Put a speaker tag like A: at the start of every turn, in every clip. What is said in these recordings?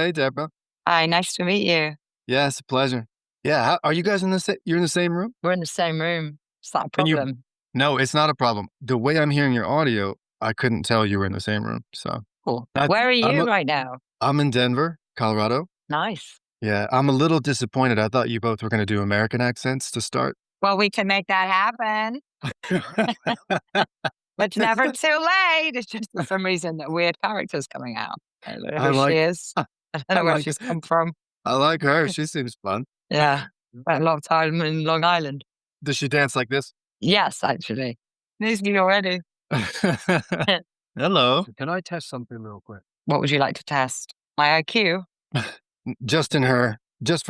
A: Hey, Deborah.
B: Hi, nice to meet you.
A: Yeah, it's a pleasure. Yeah, are you guys in you're in the same room?
B: We're in the same room. It's not a
A: And you,
B: problem.
A: no, it's not a problem. The way I'm hearing your audio, I couldn't tell you were in the same room. So
B: Cool.
A: I,
B: Where are
A: I'm,
B: you right now?
A: I'm in Denver, Colorado.
B: Nice.
A: Yeah, I'm a little disappointed. I thought you both were going to do American accents to start.
B: Well, we can make that happen. It's never too late. It's just for some reason that weird character's coming out. I don't know
A: I
B: who she
A: like,
B: is. I don't
A: I
B: know where
A: like,
B: she's come from.
A: I like her. She seems fun.
B: Yeah. Spent a long time in Long Island.
A: Does she dance like this?
B: Yes, actually. News me already.
A: Hello.
C: Can I test something real quick?
B: What would you like to test? My IQ?
A: Just from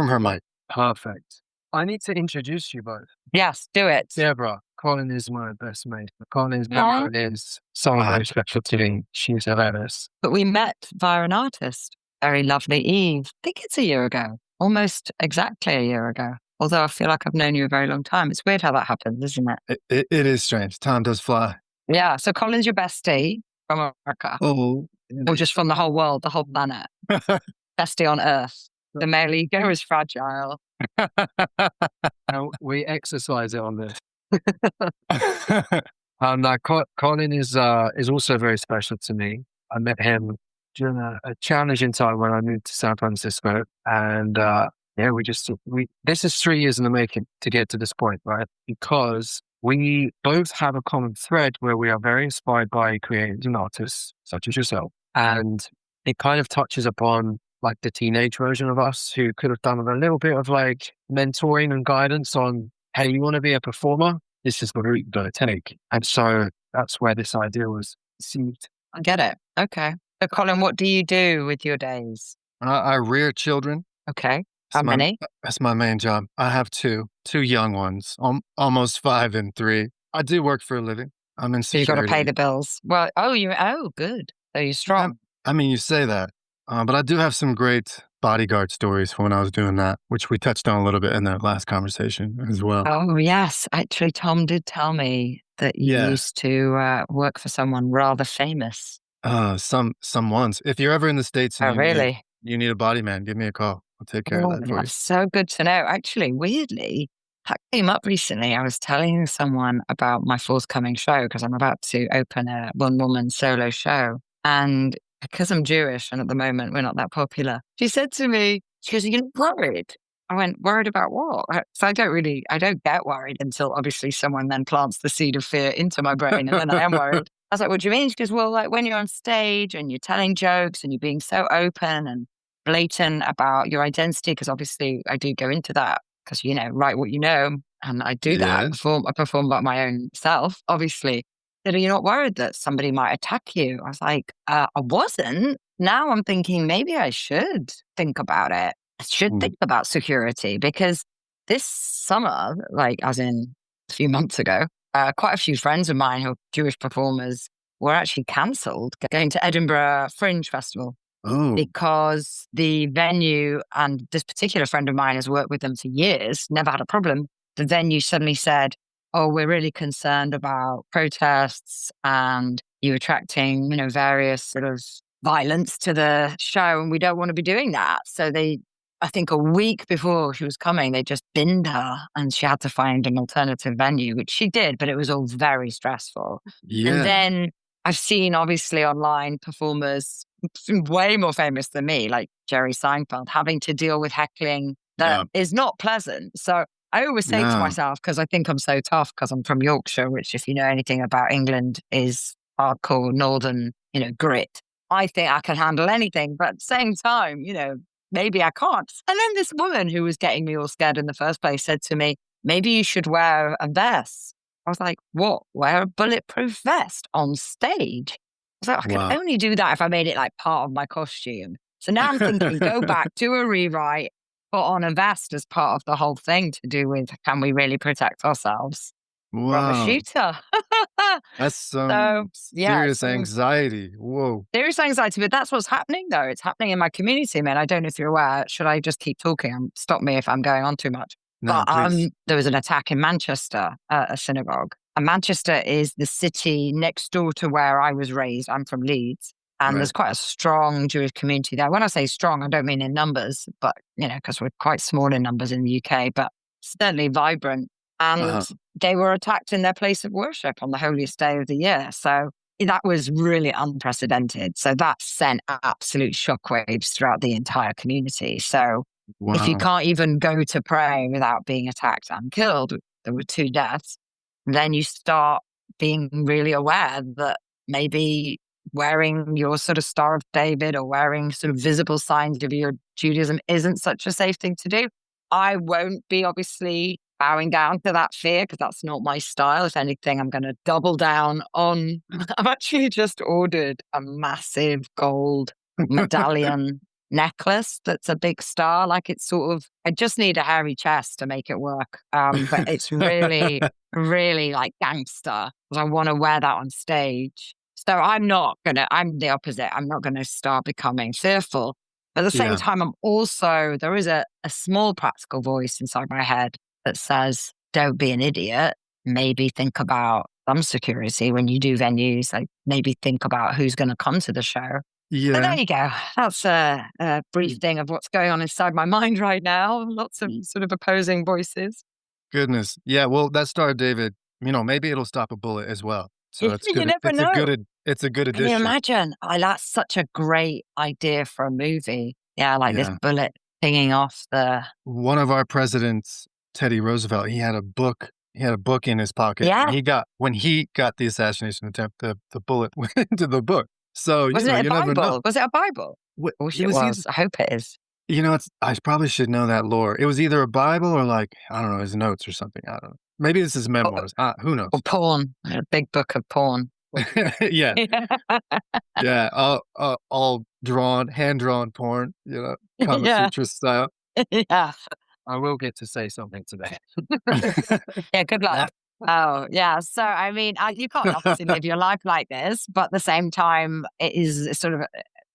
A: her mic.
C: Perfect. I need to introduce you both.
B: Yes, do it.
C: Deborah, Colin is my best mate. Colin's
B: Aw.
C: background is someone very special to me. She's hilarious.
B: But we met via an artist, very lovely Eve. I think it's a year ago, almost exactly a year ago. Although I feel like I've known you a very long time. It's weird how that happens, isn't it?
A: It is strange. Time does fly.
B: Yeah. So Colin's your bestie from America,
A: Oh,
B: or just from the whole world, the whole planet. Bestie on Earth. The male ego is fragile.
C: And we exercise it on this. Colin is also very special to me. I met him during a challenging time when I moved to San Francisco, and this is 3 years in the making to get to this point, right? Because we both have a common thread where we are very inspired by creators and artists such as yourself, and it kind of touches upon like the teenage version of us who could have done a little bit of like mentoring and guidance on, hey, you want to be a performer? This is the route you're going to take. And so that's where this idea was conceived.
B: I get it. Okay. So Colin, what do you do with your days?
A: I rear children.
B: Okay. How many?
A: That's my main job. I have two young ones, almost 5 and 3. I do work for a living. I'm in
B: So you've got to
A: security.
B: pay the bills. Well, good. So you're strong.
A: I mean, you say that, but I do have some great bodyguard stories from when I was doing that, which we touched on a little bit in the last conversation as well.
B: Oh, yes. Actually, Tom did tell me that you used to work for someone rather famous.
A: Some ones. If you're ever in the States and
B: really?
A: you need a body man, give me a call. I'll take care of that for you.
B: That's so good to know. Actually, weirdly, that came up recently. I was telling someone about my forthcoming show because I'm about to open a one-woman solo show. And because I'm Jewish and at the moment we're not that popular, she said to me, she goes, "You're worried." I went, "Worried about what?" So I don't get worried until obviously someone then plants the seed of fear into my brain and then I am worried. I was like, "What do you mean?" She goes, "Well, like when you're on stage and you're telling jokes and you're being so open and blatant about your identity," because obviously I do go into that because, write what you know. And I do that. I perform about my own self, obviously. That you're not worried that somebody might attack you. I was like, I wasn't. Now I'm thinking maybe I should think about it. I should think about security because this summer, like as in a few months ago, quite a few friends of mine who are Jewish performers were actually cancelled going to Edinburgh Fringe Festival. Because the venue, and this particular friend of mine has worked with them for years, never had a problem. The venue suddenly said, "Oh, we're really concerned about protests and you attracting, various sort of violence to the show, and we don't want to be doing that." So I think a week before she was coming, they just binned her and she had to find an alternative venue, which she did, but it was all very stressful.
A: Yeah.
B: And then I've seen obviously online performers way more famous than me, like Jerry Seinfeld, having to deal with heckling that is not pleasant. So I always say to myself, because I think I'm so tough because I'm from Yorkshire, which if you know anything about England is hardcore northern, grit. I think I can handle anything, but at the same time, maybe I can't. And then this woman who was getting me all scared in the first place said to me, "Maybe you should wear a vest." I was like, "What? Wear a bulletproof vest on stage?" I was like, "I could only do that if I made it like part of my costume." So now I'm thinking, go back, do a rewrite, put on a vest as part of the whole thing to do with, can we really protect ourselves from a shooter?
A: That's some serious anxiety. Whoa.
B: Serious anxiety, but that's what's happening though. It's happening in my community, man. I don't know if you're aware. Should I just keep talking? Stop me if I'm going on too much.
A: No, please.
B: There was an attack in Manchester at a synagogue. And Manchester is the city next door to where I was raised. I'm from Leeds. And
A: Right.
B: there's quite a strong Jewish community there. When I say strong, I don't mean in numbers, but, because we're quite small in numbers in the UK, but certainly vibrant. And
A: Uh-huh.
B: they were attacked in their place of worship on the holiest day of the year. So that was really unprecedented. So that sent absolute shockwaves throughout the entire community. So if you
A: Wow.
B: can't even go to pray without being attacked and killed, there were 2 deaths, then you start being really aware that maybe wearing your sort of Star of David or wearing sort of visible signs of your Judaism isn't such a safe thing to do. I won't be obviously bowing down to that fear because that's not my style. If anything, I'm going to double down on. I've actually just ordered a massive gold medallion necklace that's a big star. Like it's sort of, I just need a hairy chest to make it work. But it's really, really like gangster because I want to wear that on stage. So I'm the opposite. I'm not going to start becoming fearful. But at the same
A: Yeah.
B: time, there is a small practical voice inside my head that says, don't be an idiot. Maybe think about some security when you do venues. Like maybe think about who's going to come to the show. So there
A: Yeah.
B: you go. That's a brief thing of what's going on inside my mind right now. Lots of sort of opposing voices.
A: Goodness. Yeah, well, that Star of David, maybe it'll stop a bullet as well. So it's
B: You
A: good.
B: never know.
A: It's a good
B: Can you
A: addition.
B: imagine? That's such a great idea for a movie. Yeah, like this
A: Yeah.
B: bullet pinging off the.
A: One of our presidents, Teddy Roosevelt, he had a book. He had a book in his pocket, and
B: Yeah,
A: when he got the assassination attempt, the bullet went into the book. So,
B: wasn't it a
A: you never know.
B: Bible? Was it a Bible? I wish
A: It
B: it
A: was either
B: was. I hope it is.
A: I probably should know that lore. It was either a Bible or like, I don't know, his notes or something. I don't know. Maybe this is
B: Or,
A: memoirs. Who
B: or
A: knows?
B: porn, a big book of porn.
A: Yeah. Yeah. All drawn, hand drawn porn, Kama
B: Yeah,
A: Sutra style.
B: yeah,
C: I will get to say something today.
B: yeah. Good luck.
A: That
B: Oh, yeah. So, I mean, you can't obviously live your life like this, but at the same time, it is sort of,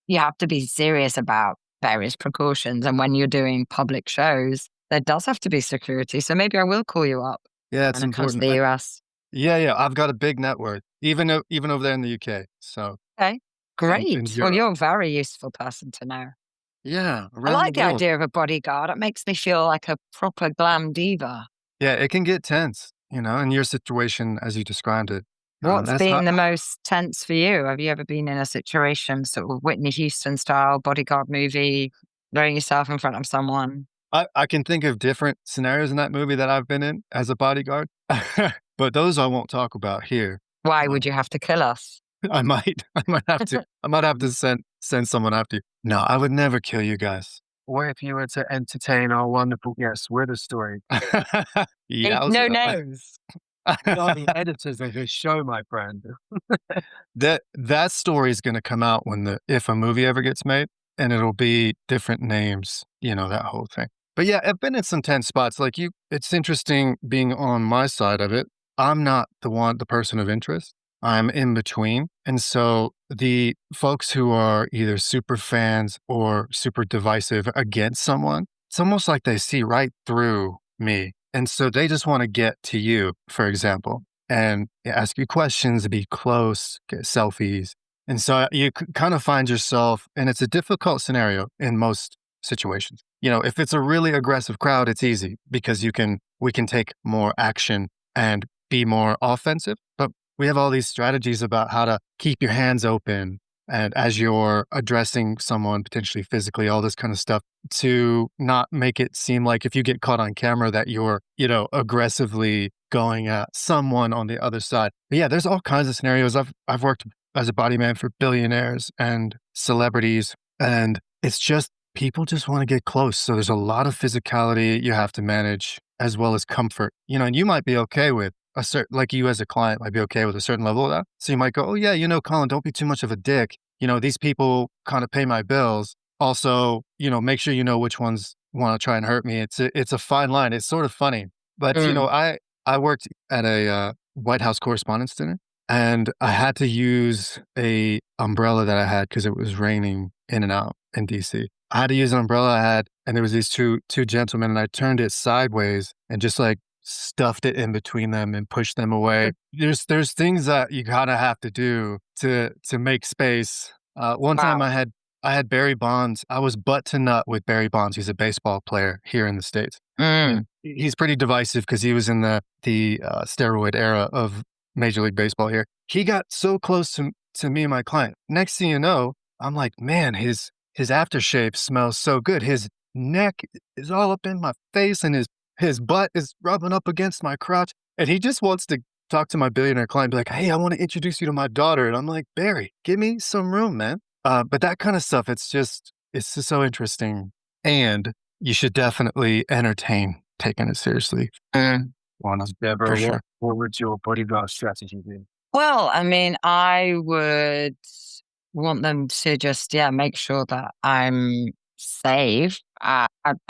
B: you have to be serious about various precautions. And when you're doing public shows, there does have to be security. So maybe I will call you up
A: Yeah, it's
B: when it comes to
A: important.
B: the US.
A: Yeah. I've got a big net worth, even over there in the UK. So
B: Okay,
A: in
B: great. Well,
A: Europe.
B: you're a very useful person to know.
A: Yeah,
B: I
A: around the
B: like the
A: world.
B: idea of a bodyguard. It makes me feel like a proper glam diva.
A: Yeah, it can get tense, in your situation as you described it.
B: What's
A: That's
B: been
A: how
B: the most tense for you? Have you ever been in a situation, sort of Whitney Houston style bodyguard movie, throwing yourself in front of someone?
A: I can think of different scenarios in that movie that I've been in as a bodyguard, but those I won't talk about here.
B: Why would
A: Um,
B: you have to kill us?
A: I might have to send someone after you. No, I would never kill you guys.
C: What if you were to entertain our wonderful guests with a story?
B: No
A: Yowza.
B: names.
C: We are the editors of this show, my friend.
A: That story is gonna come out if a movie ever gets made, and it'll be different names, that whole thing. But yeah, I've been in some tense spots, like you it's interesting being on my side of it. I'm not the person of interest. I'm in between, and so the folks who are either super fans or super divisive against someone, it's almost like they see right through me, and so they just wanna get to you, for example, and ask you questions, be close, get selfies. And so you kind of find yourself, and it's a difficult scenario in most situations. If it's a really aggressive crowd, it's easy because we can take more action and be more offensive. But we have all these strategies about how to keep your hands open and as you're addressing someone potentially physically, all this kind of stuff to not make it seem like if you get caught on camera that you're, aggressively going at someone on the other side. But yeah, there's all kinds of scenarios. I've worked as a body man for billionaires and celebrities, and it's just people just want to get close. So there's a lot of physicality you have to manage as well as comfort. And you might be okay with a certain, like you as a client might be okay with a certain level of that. So you might go, oh yeah, Colin, don't be too much of a dick. These people kind of pay my bills. Also, make sure you know which ones want to try and hurt me. It's a fine line. It's sort of funny, but
B: Mm.
A: I worked at a White House Correspondents' Dinner, and I had to use a umbrella that I had because it was raining in and out in DC. I had to use an umbrella I had, and there was these two gentlemen, and I turned it sideways and just like stuffed it in between them and pushed them away. There's things that you kind of have to do to make space One time
B: Wow.
A: I had Barry Bonds. I was butt to nut with Barry Bonds. He's a baseball player here in the States. And
B: Mm.
A: he's pretty divisive because he was in the steroid era of Major League Baseball here. He got so close to me and my client. Next thing you know, I'm like, man, his aftershave smells so good. His neck is all up in my face, and his butt is rubbing up against my crotch. And he just wants to talk to my billionaire client, be like, hey, I want to introduce you to my daughter. And I'm like, Barry, give me some room, man. But that kind of stuff, it's just so interesting. And you should definitely entertain taking it seriously.
B: Mm.
C: Well, Deborah,
A: For sure.
C: what would your bodyguard strategy be?
B: Well, I mean, I would want them to just, yeah, make sure that I'm safe. I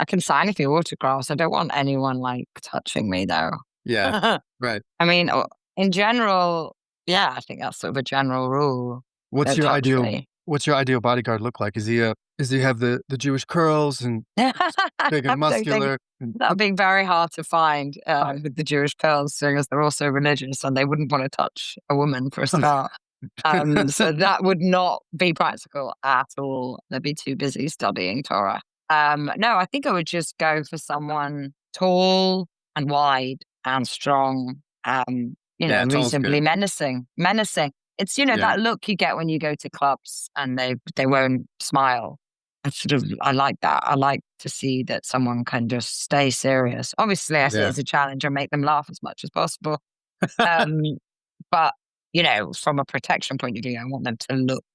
B: can sign a few autographs. I don't want anyone like touching me though.
A: Yeah,
B: I
A: right.
B: mean, in general, yeah, I think that's sort of a general rule.
A: What's
B: Don't
A: your
B: touch
A: ideal
B: me.
A: what's your ideal bodyguard look like? Does he have the Jewish curls and big
B: I
A: and
B: don't think
A: muscular? And
B: that'd be very hard to find with the Jewish pearls, seeing as they're also religious and they wouldn't want to touch a woman for a start. So that would not be practical at all. They'd be too busy studying Torah. No, I think I would just go for someone tall and wide and strong.
A: Yeah, tall's
B: Reasonably
A: good.
B: menacing. Menacing. It's
A: Yeah,
B: that look you get when you go to clubs and they won't smile. I like that. I like to see that someone can just stay serious. Obviously, I see it
A: yeah.
B: as a challenge and make them laugh as much as possible. Um, but from a protection point of view, I want them to look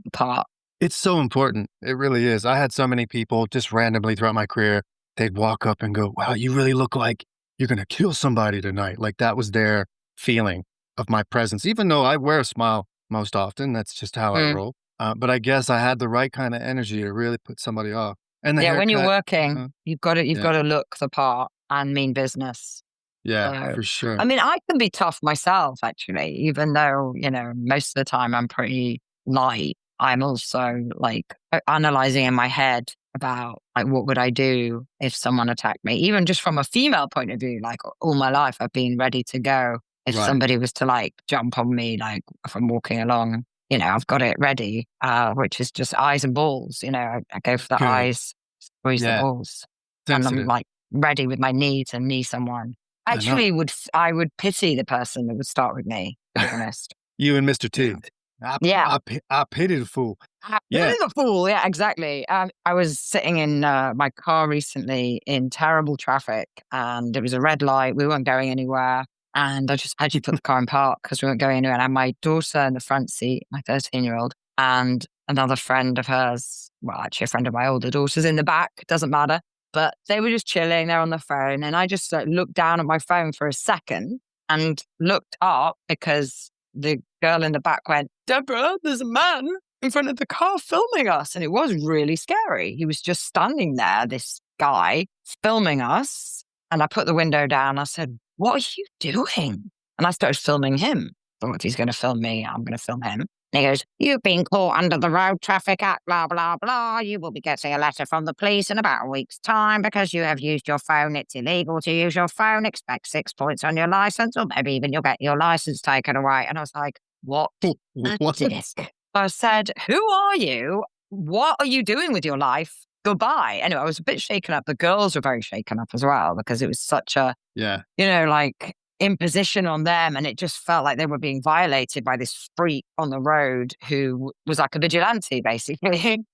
B: the part.
A: It's so important. It really is. I had so many people just randomly throughout my career, they'd walk up and go, wow, you really look like you're gonna kill somebody tonight. Like that was their feeling of my presence, even though I wear a smile most often. That's just how I
B: Mm.
A: roll. But I guess I had the right kind of energy to really put somebody off. And the
B: Yeah, when you're
A: haircut,
B: working, you've
A: yeah,
B: got to look the part and mean business.
A: yeah,
B: So,
A: for
B: I
A: sure.
B: mean, I can be tough myself, actually, even though, most of the time I'm pretty light. I'm also like analyzing in my head about like, what would I do if someone attacked me? Even just from a female point of view, like all my life, I've been ready to go. If
A: Right.
B: somebody was to like jump on me, like if I'm walking along, I've got it ready, which is just eyes and balls. I go for the
A: Good.
B: eyes, squeeze the
A: Yeah.
B: balls, and I'm
A: Sensitive.
B: like ready with my knee to knee someone.
A: I know.
B: Actually, I would pity the person that would start with me, to be honest.
A: You and Mr. T.
B: Yeah.
A: I pity the fool.
B: Who
A: Yeah.
B: is a fool? Yeah, exactly. I was sitting in my car recently in terrible traffic and it was a red light. We weren't going anywhere. And I just had you put the car in park because we weren't going anywhere. And I had my daughter in the front seat, my 13-year-old, and another friend of hers, well, actually a friend of my older daughter's in the back. Doesn't matter. But they were just chilling. They're on the phone. And I just looked down at my phone for a second and looked up because the girl in the back went, Deborah, there's a man in front of the car filming us. And it was really scary. He was just standing there, this guy filming us. And I put the window down. I said, what are you doing? And I started filming him. Thought if he's going to film me, I'm going to film him. And he goes, you've been caught under the Road Traffic Act, blah, blah, blah. You will be getting a letter from the police in about a week's time because you have used your phone. It's illegal to use your phone. Expect 6 points on your license, or maybe even you'll get your license taken away. And I was like, what a
A: What?
B: dick. I said, who are you? What are you doing with your life? Goodbye. Anyway, I was a bit shaken up. The girls were very shaken up as well because it was such a,
A: Yeah.
B: like imposition on them. And it just felt like they were being violated by this freak on the road who was like a vigilante, basically.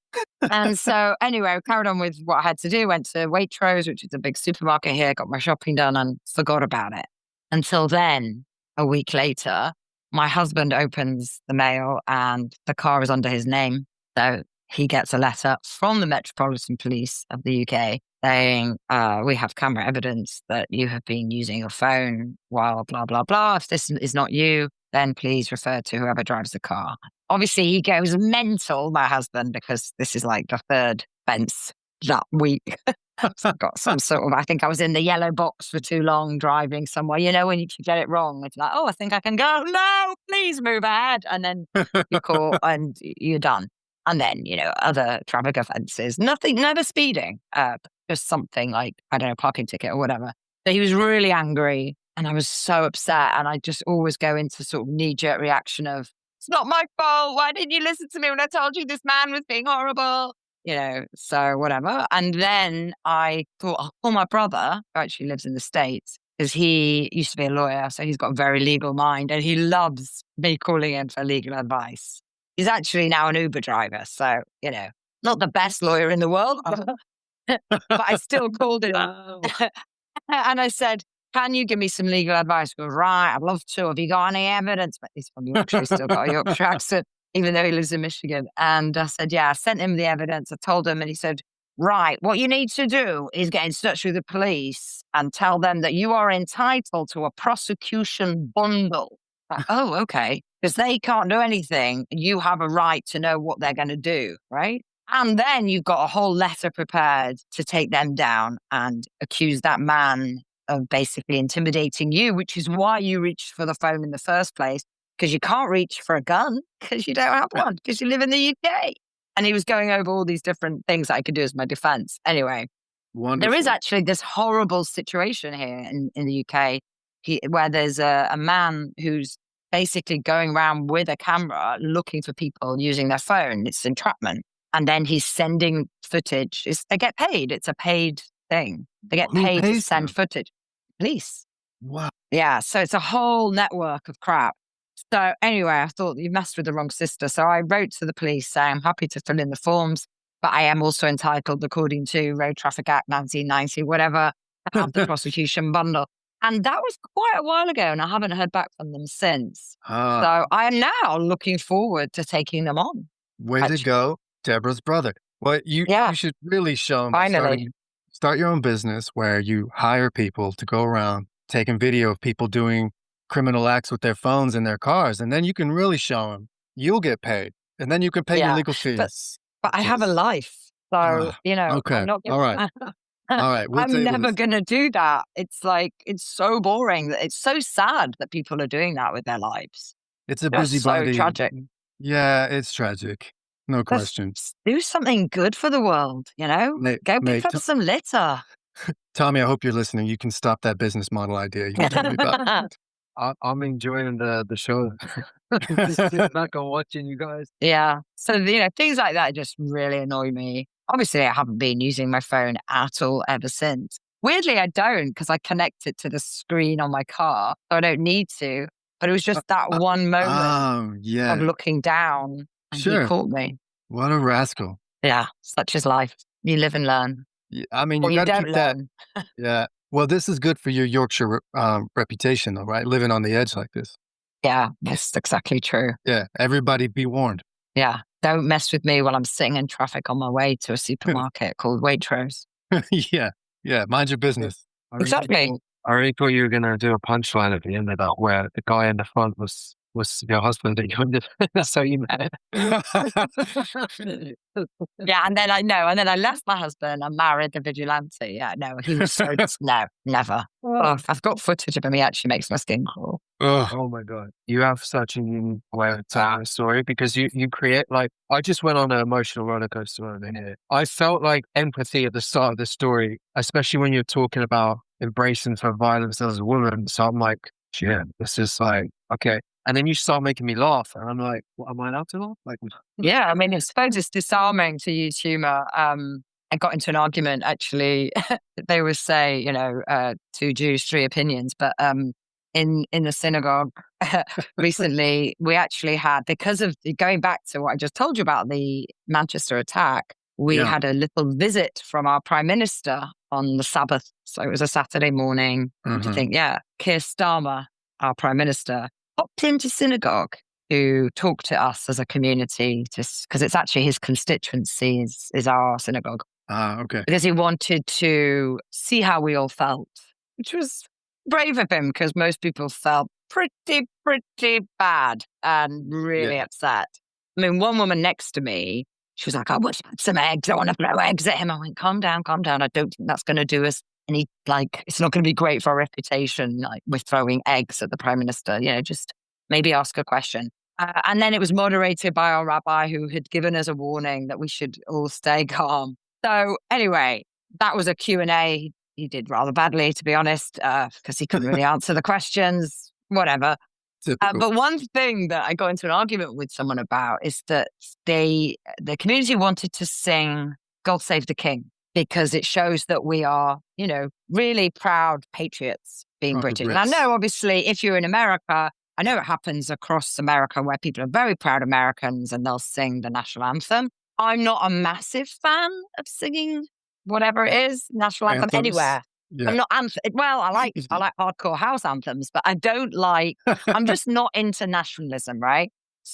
B: And so anyway, I carried on with what I had to do, went to Waitrose, which is a big supermarket here, got my shopping done and forgot about it. Until then, a week later, my husband opens the mail and the car is under his name. So he gets a letter from the Metropolitan Police of the UK saying, we have camera evidence that you have been using your phone while blah, blah, blah. If this is not you, then please refer to whoever drives the car. Obviously, he goes mental, my husband, because this is like the third offense that week. So I got some sort of, I think I was in the yellow box for too long driving somewhere. When you get it wrong, it's like, oh, I think I can go. No, please move ahead. And then you're caught and you're done. And then, other traffic offenses, nothing, never speeding, just something like, I don't know, parking ticket or whatever. So he was really angry and I was so upset. And I just always go into sort of knee jerk reaction of, It's not my fault. Why didn't you listen to me when I told you this man was being horrible? So whatever. And then I thought, I'll call my brother, who actually lives in the States, because he used to be a lawyer. So he's got a very legal mind and he loves me calling in for legal advice. He's actually now an Uber driver. So, not the best lawyer in the world, but I still called him. And I said, can you give me some legal advice? He goes, right, I'd love to. Have you got any evidence? But he's from Yorkshire, he's still got a Yorkshire accent, even though he lives in Michigan. And I said, yeah, I sent him the evidence. I told him, and he said, right, what you need to do is get in touch with the police and tell them that you are entitled to a prosecution bundle. Like, oh, okay. Because they can't do anything. You have a right to know what they're going to do, right? And then you've got a whole letter prepared to take them down and accuse that man of basically intimidating you, which is why you reached for the phone in the first place, because you can't reach for a gun because you don't have one, because you live in the UK. And he was going over all these different things that I could do as my defense. Anyway,
A: Wonderful.
B: there is actually this horrible situation here in the UK where there's a man who's basically going around with a camera looking for people using their phone. It's entrapment. And then he's sending footage. They get paid. It's a paid thing. They get
A: Who
B: paid to
A: pays
B: send
A: them?
B: footage. Police.
A: Wow.
B: Yeah. So it's a whole network of crap. So anyway, I thought you messed with the wrong sister. So I wrote to the police saying I'm happy to fill in the forms, but I am also entitled, according to Road Traffic Act 1990, whatever, to have the prosecution bundle. And that was quite a while ago, and I haven't heard back from them since. So I am now looking forward to taking them on.
A: Way to go, Debra's brother. Well, you should really show them.
B: Finally.
A: Start your own business where you hire people to go around taking video of people doing criminal acts with their phones in their cars, and then you can really show them. You'll get paid, and then you can pay your legal fees.
B: But I have a life, so
A: okay.
B: I'm not.
A: All right. All right.
B: I'm never going to do that. It's so boring. It's so sad that people are doing that with their lives.
A: It's a busybody.
B: So tragic.
A: Yeah, it's tragic. No question.
B: Do something good for the world, Go pick up some litter.
A: Tommy, I hope you're listening. You can stop that business model idea you told me about.
C: I'm enjoying the show. Just sit back and watching you guys.
B: Yeah. So, things like that just really annoy me. Obviously, I haven't been using my phone at all ever since. Weirdly, I don't, because I connect it to the screen on my car, so I don't need to. But it was just that one moment of looking down, and he caught me.
A: What a rascal.
B: Yeah, such is life. You live and learn.
A: Yeah, I mean, you got to keep that. Yeah. Well, this is good for your Yorkshire reputation, though, right? Living on the edge like this.
B: Yeah, that's exactly true.
A: Yeah, everybody be warned.
B: Yeah, don't mess with me while I'm sitting in traffic on my way to a supermarket called Waitrose.
A: Yeah, mind your business.
B: Exactly.
C: I really thought you were going to do a punchline at the end of that, where the guy in the front was your husband that you ended. That's how you met.
B: Yeah, and then I left my husband and married the vigilante. Yeah, no, he was so no, never. Oh, I've got footage of him. He actually makes my skin crawl.
C: Oh my God. You have such a unique way of telling a story, because you create, I just went on an emotional roller coaster over here. I felt like empathy at the start of the story, especially when you're talking about embracing for violence as a woman. So I'm like, shit, this is okay. And then you start making me laugh, and I'm like, what, am I allowed to laugh?
B: Yeah, I mean, I suppose it's disarming to use humor. I got into an argument, actually. They always say, two Jews, three opinions. But in the synagogue recently, we actually had, because of going back to what I just told you about the Manchester attack, we had a little visit from our prime minister on the Sabbath. So it was a Saturday morning. I think, Keir Starmer, our prime minister, popped into synagogue to talk to us as a community, because it's actually his constituency is our synagogue.
A: Okay.
B: Because he wanted to see how we all felt, which was brave of him, because most people felt pretty bad and really upset. I mean, one woman next to me, she was like, I want some eggs. I want to throw eggs at him. I went, calm down. I don't think that's going to do us any, it's not going to be great for our reputation, with throwing eggs at the prime minister. Just maybe ask a question. And then it was moderated by our rabbi, who had given us a warning that we should all stay calm. So anyway, that was a Q&A. He did rather badly, to be honest, because he couldn't really answer the questions, whatever.
A: Typical.
B: But one thing that I got into an argument with someone about is that the community wanted to sing God Save the King because it shows that we are, really proud patriots being
A: Proper
B: British. And I
A: Brits.
B: know, obviously, if you're in America, I know it happens across America where people are very proud Americans and they'll sing the national anthem. I'm not a massive fan of singing whatever it is, national anthem
A: Anthems.
B: anywhere. I'm
A: Yeah.
B: not well, I like hardcore house anthems, but I don't like I'm just not into nationalism, right?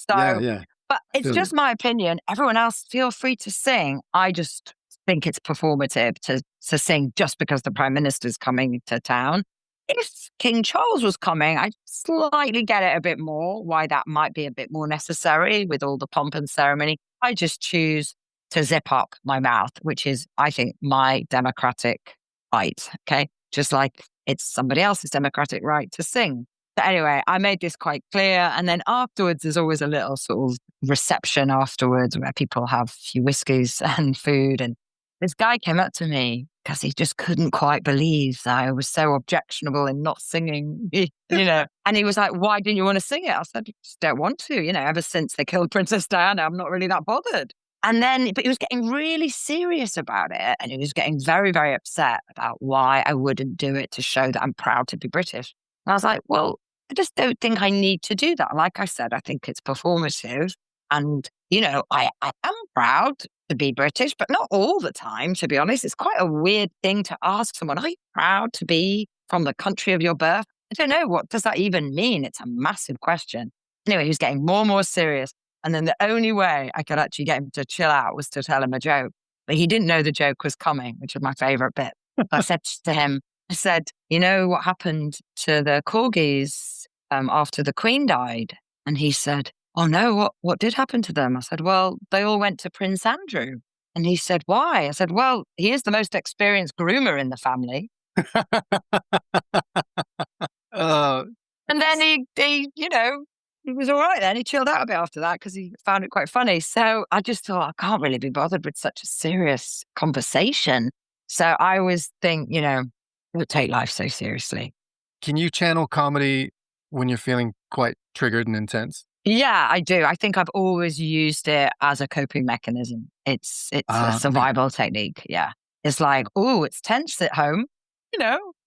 A: Yeah,
B: So,
A: yeah.
B: but it's
A: Feel you.
B: just my opinion. Everyone else feel free to sing. I just think it's performative to sing just because the prime minister's coming to town. If King Charles was coming, I slightly get it a bit more, why that might be a bit more necessary with all the pomp and ceremony. I just choose to zip up my mouth, which is, I think, my democratic right. Okay. Just like it's somebody else's democratic right to sing. But anyway, I made this quite clear. And then afterwards, there's always a little sort of reception afterwards where people have a few whiskeys and food. And this guy came up to me because he just couldn't quite believe that I was so objectionable in not singing, And he was like, why didn't you want to sing it? I said, I just don't want to, ever since they killed Princess Diana, I'm not really that bothered. And then, but he was getting really serious about it. And he was getting very, very upset about why I wouldn't do it to show that I'm proud to be British. And I was like, well, I just don't think I need to do that. Like I said, I think it's performative. And, I am proud to be British, but not all the time, to be honest. It's quite a weird thing to ask someone, are you proud to be from the country of your birth? I don't know. What does that even mean? It's a massive question. Anyway, he was getting more and more serious. And then the only way I could actually get him to chill out was to tell him a joke. But he didn't know the joke was coming, which was my favorite bit. I said to him, you know what happened to the corgis after the Queen died? And he said, oh no, what did happen to them? I said, well, they all went to Prince Andrew. And he said, why? I said, well, he is the most experienced groomer in the family.
A: Uh,
B: And then he was all right then. He chilled out a bit after that because he found it quite funny. So I just thought, I can't really be bothered with such a serious conversation. So I always think, don't take life so seriously.
A: can you channel comedy when you're feeling quite triggered and intense?
B: Yeah, I do. I think I've always used it as a coping mechanism. It's a
A: Okay.
B: survival technique. Yeah. It's like, oh, it's tense at home,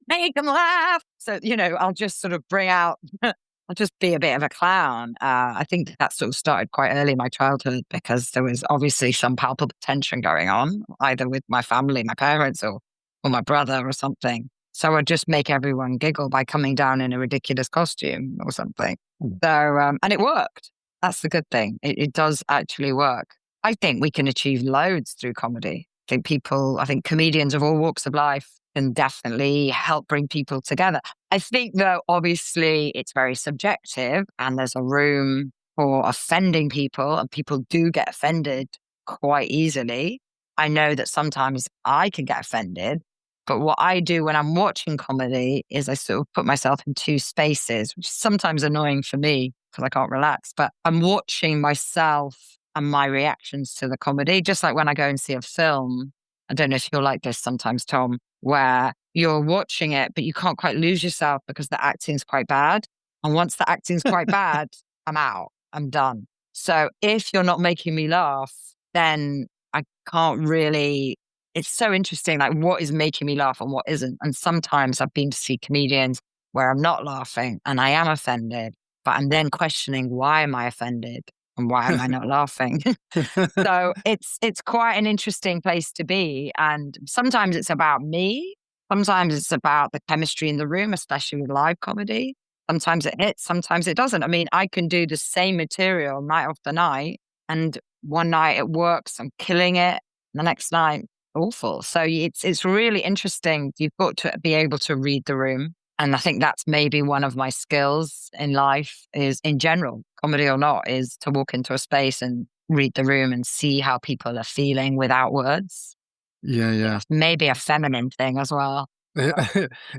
B: make them laugh. So, I'll just sort of bring out I'll just be a bit of a clown. I think that sort of started quite early in my childhood because there was obviously some palpable tension going on, either with my family, my parents, or my brother or something. So I'd just make everyone giggle by coming down in a ridiculous costume or something. So, and it worked. That's the good thing. It does actually work. I think we can achieve loads through comedy. I think comedians of all walks of life can definitely help bring people together. I think, though, obviously it's very subjective and there's a room for offending people and people do get offended quite easily. I know that sometimes I can get offended, but what I do when I'm watching comedy is I sort of put myself in two spaces, which is sometimes annoying for me because I can't relax, but I'm watching myself and my reactions to the comedy, just like when I go and see a film. I don't know if you're like this sometimes, Tom, where you're watching it, but you can't quite lose yourself because the acting's quite bad. And once the acting's quite bad, I'm out. I'm done. So if you're not making me laugh, then I can't really. It's so interesting, like what is making me laugh and what isn't. And sometimes I've been to see comedians where I'm not laughing and I am offended, but I'm then questioning, why am I offended? And why am I not laughing? So it's quite an interesting place to be. And sometimes it's about me. Sometimes it's about the chemistry in the room, especially with live comedy. Sometimes it hits, sometimes it doesn't. I mean, I can do the same material night after night. And one night it works, I'm killing it. The next night, awful. So it's really interesting. You've got to be able to read the room. And I think that's maybe one of my skills in life is in general, comedy or not, is to walk into a space and read the room and see how people are feeling without words.
A: Yeah.
B: Maybe a feminine thing as well.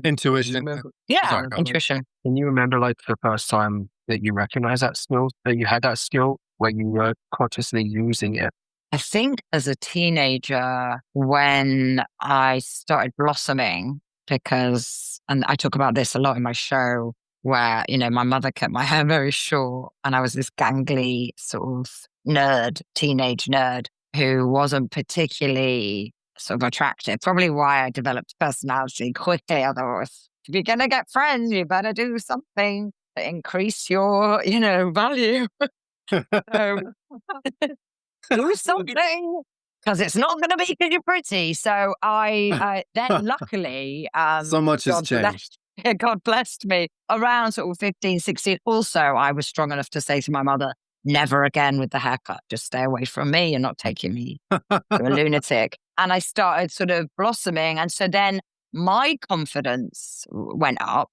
A: Intuition.
B: Yeah,
A: Sorry, go on.
B: intuition.
C: Can you remember like the first time that you recognized that skill, that you had that skill when you were consciously using it?
B: I think as a teenager, when I started blossoming, and I talk about this a lot in my show, where, my mother kept my hair very short and I was this gangly sort of teenage nerd who wasn't particularly sort of attractive. Probably why I developed personality quickly. Otherwise, if you're going to get friends, you better do something to increase your, value. So, do something because it's not going to be because you're pretty. So I then luckily,
A: So much has
B: God
A: changed.
B: blessed, God blessed me around sort of 15, 16. Also, I was strong enough to say to my mother, never again with the haircut. Just stay away from me. You're not taking me to a lunatic. And I started sort of blossoming. And so then my confidence went up.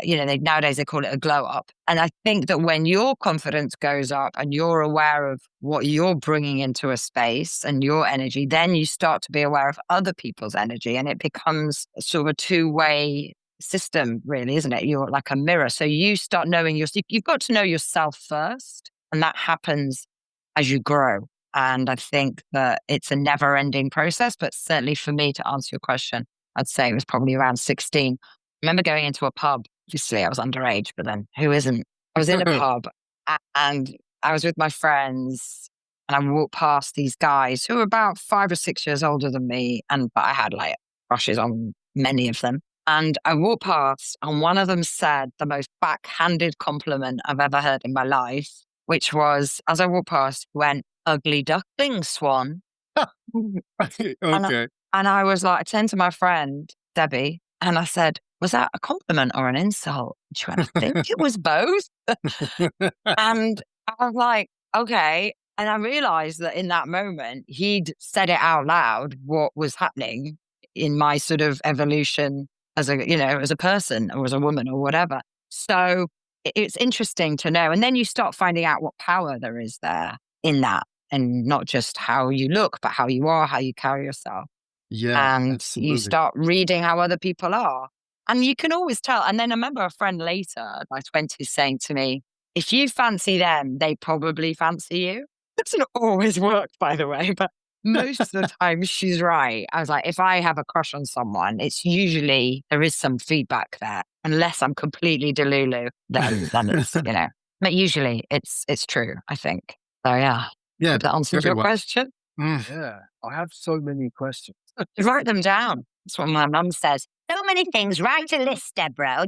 B: Nowadays they call it a glow up. And I think that when your confidence goes up and you're aware of what you're bringing into a space and your energy, then you start to be aware of other people's energy. And it becomes sort of a two-way system, really, isn't it? You're like a mirror. So you start knowing you've got to know yourself first. And that happens as you grow. And I think that it's a never ending process. But certainly for me, to answer your question, I'd say it was probably around 16. I remember going into a pub. Obviously, I was underage, but then who isn't? I was in a pub and I was with my friends and I walked past these guys who were about 5 or 6 years older than me. But I had like crushes on many of them. And I walked past and one of them said the most backhanded compliment I've ever heard in my life, which was, as I walked past, went, ugly duckling, Swan.
A: Okay.
B: And I was like, I turned to my friend, Debbie, and I said, was that a compliment or an insult? And she went, I think it was both. And I was like, okay. And I realized that in that moment, he'd said it out loud, what was happening in my sort of evolution as a person or as a woman or whatever. So it's interesting to know. And then you start finding out what power there is there in that. And not just how you look, but how you are, how you carry yourself.
A: Yeah,
B: And you
A: absolutely.
B: start reading how other people are. And you can always tell. And then I remember a friend later, in my 20s, saying to me, if you fancy them, they probably fancy you. It doesn't always work, by the way, but most of the time she's right. I was like, if I have a crush on someone, it's usually there is some feedback there. Unless I'm completely delulu, then it's, but usually it's true, I think. So yeah.
A: Yeah,
B: Hope that answers
A: very
B: your
A: well.
B: question.
C: Yeah, I have so many questions.
B: Write them down. That's what my mum says. So many things. Write a list, Debra.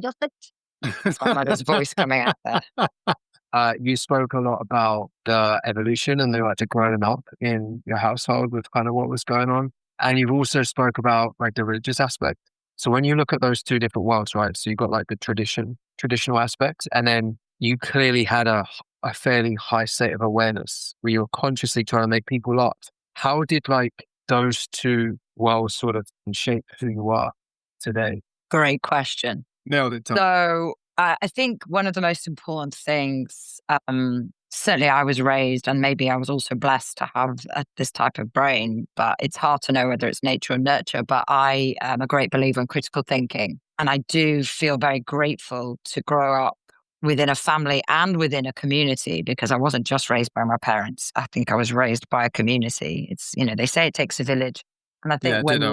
B: That's my mother's voice coming out there.
C: You spoke a lot about the evolution and the growing up in your household with kind of what was going on. And you've also spoke about like the religious aspect. So when you look at those two different worlds, right? So you've got like the traditional aspect, and then you clearly had a fairly high state of awareness where you're consciously trying to make people laugh. How did like those two worlds sort of shape who you are today?
B: Great question.
A: Nailed it, Tom.
B: So I think one of the most important things, certainly I was raised and maybe I was also blessed to have this type of brain, but it's hard to know whether it's nature or nurture. But I am a great believer in critical thinking. And I do feel very grateful to grow up within a family and within a community, because I wasn't just raised by my parents. I think I was raised by a community. It's, they say it takes a village. And I think
A: Yeah,
B: when
A: ditto.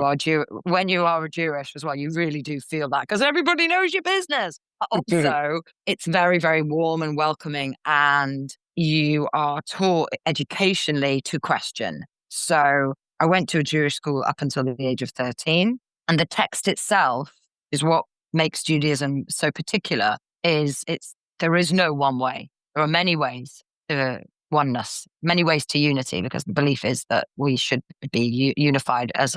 B: you are Jewish as well, you really do feel that because everybody knows your business. Also, it's very, very warm and welcoming, and you are taught educationally to question. So I went to a Jewish school up until the age of 13, and the text itself is what makes Judaism so particular. There is no one way. There are many ways to oneness, many ways to unity, because the belief is that we should be unified as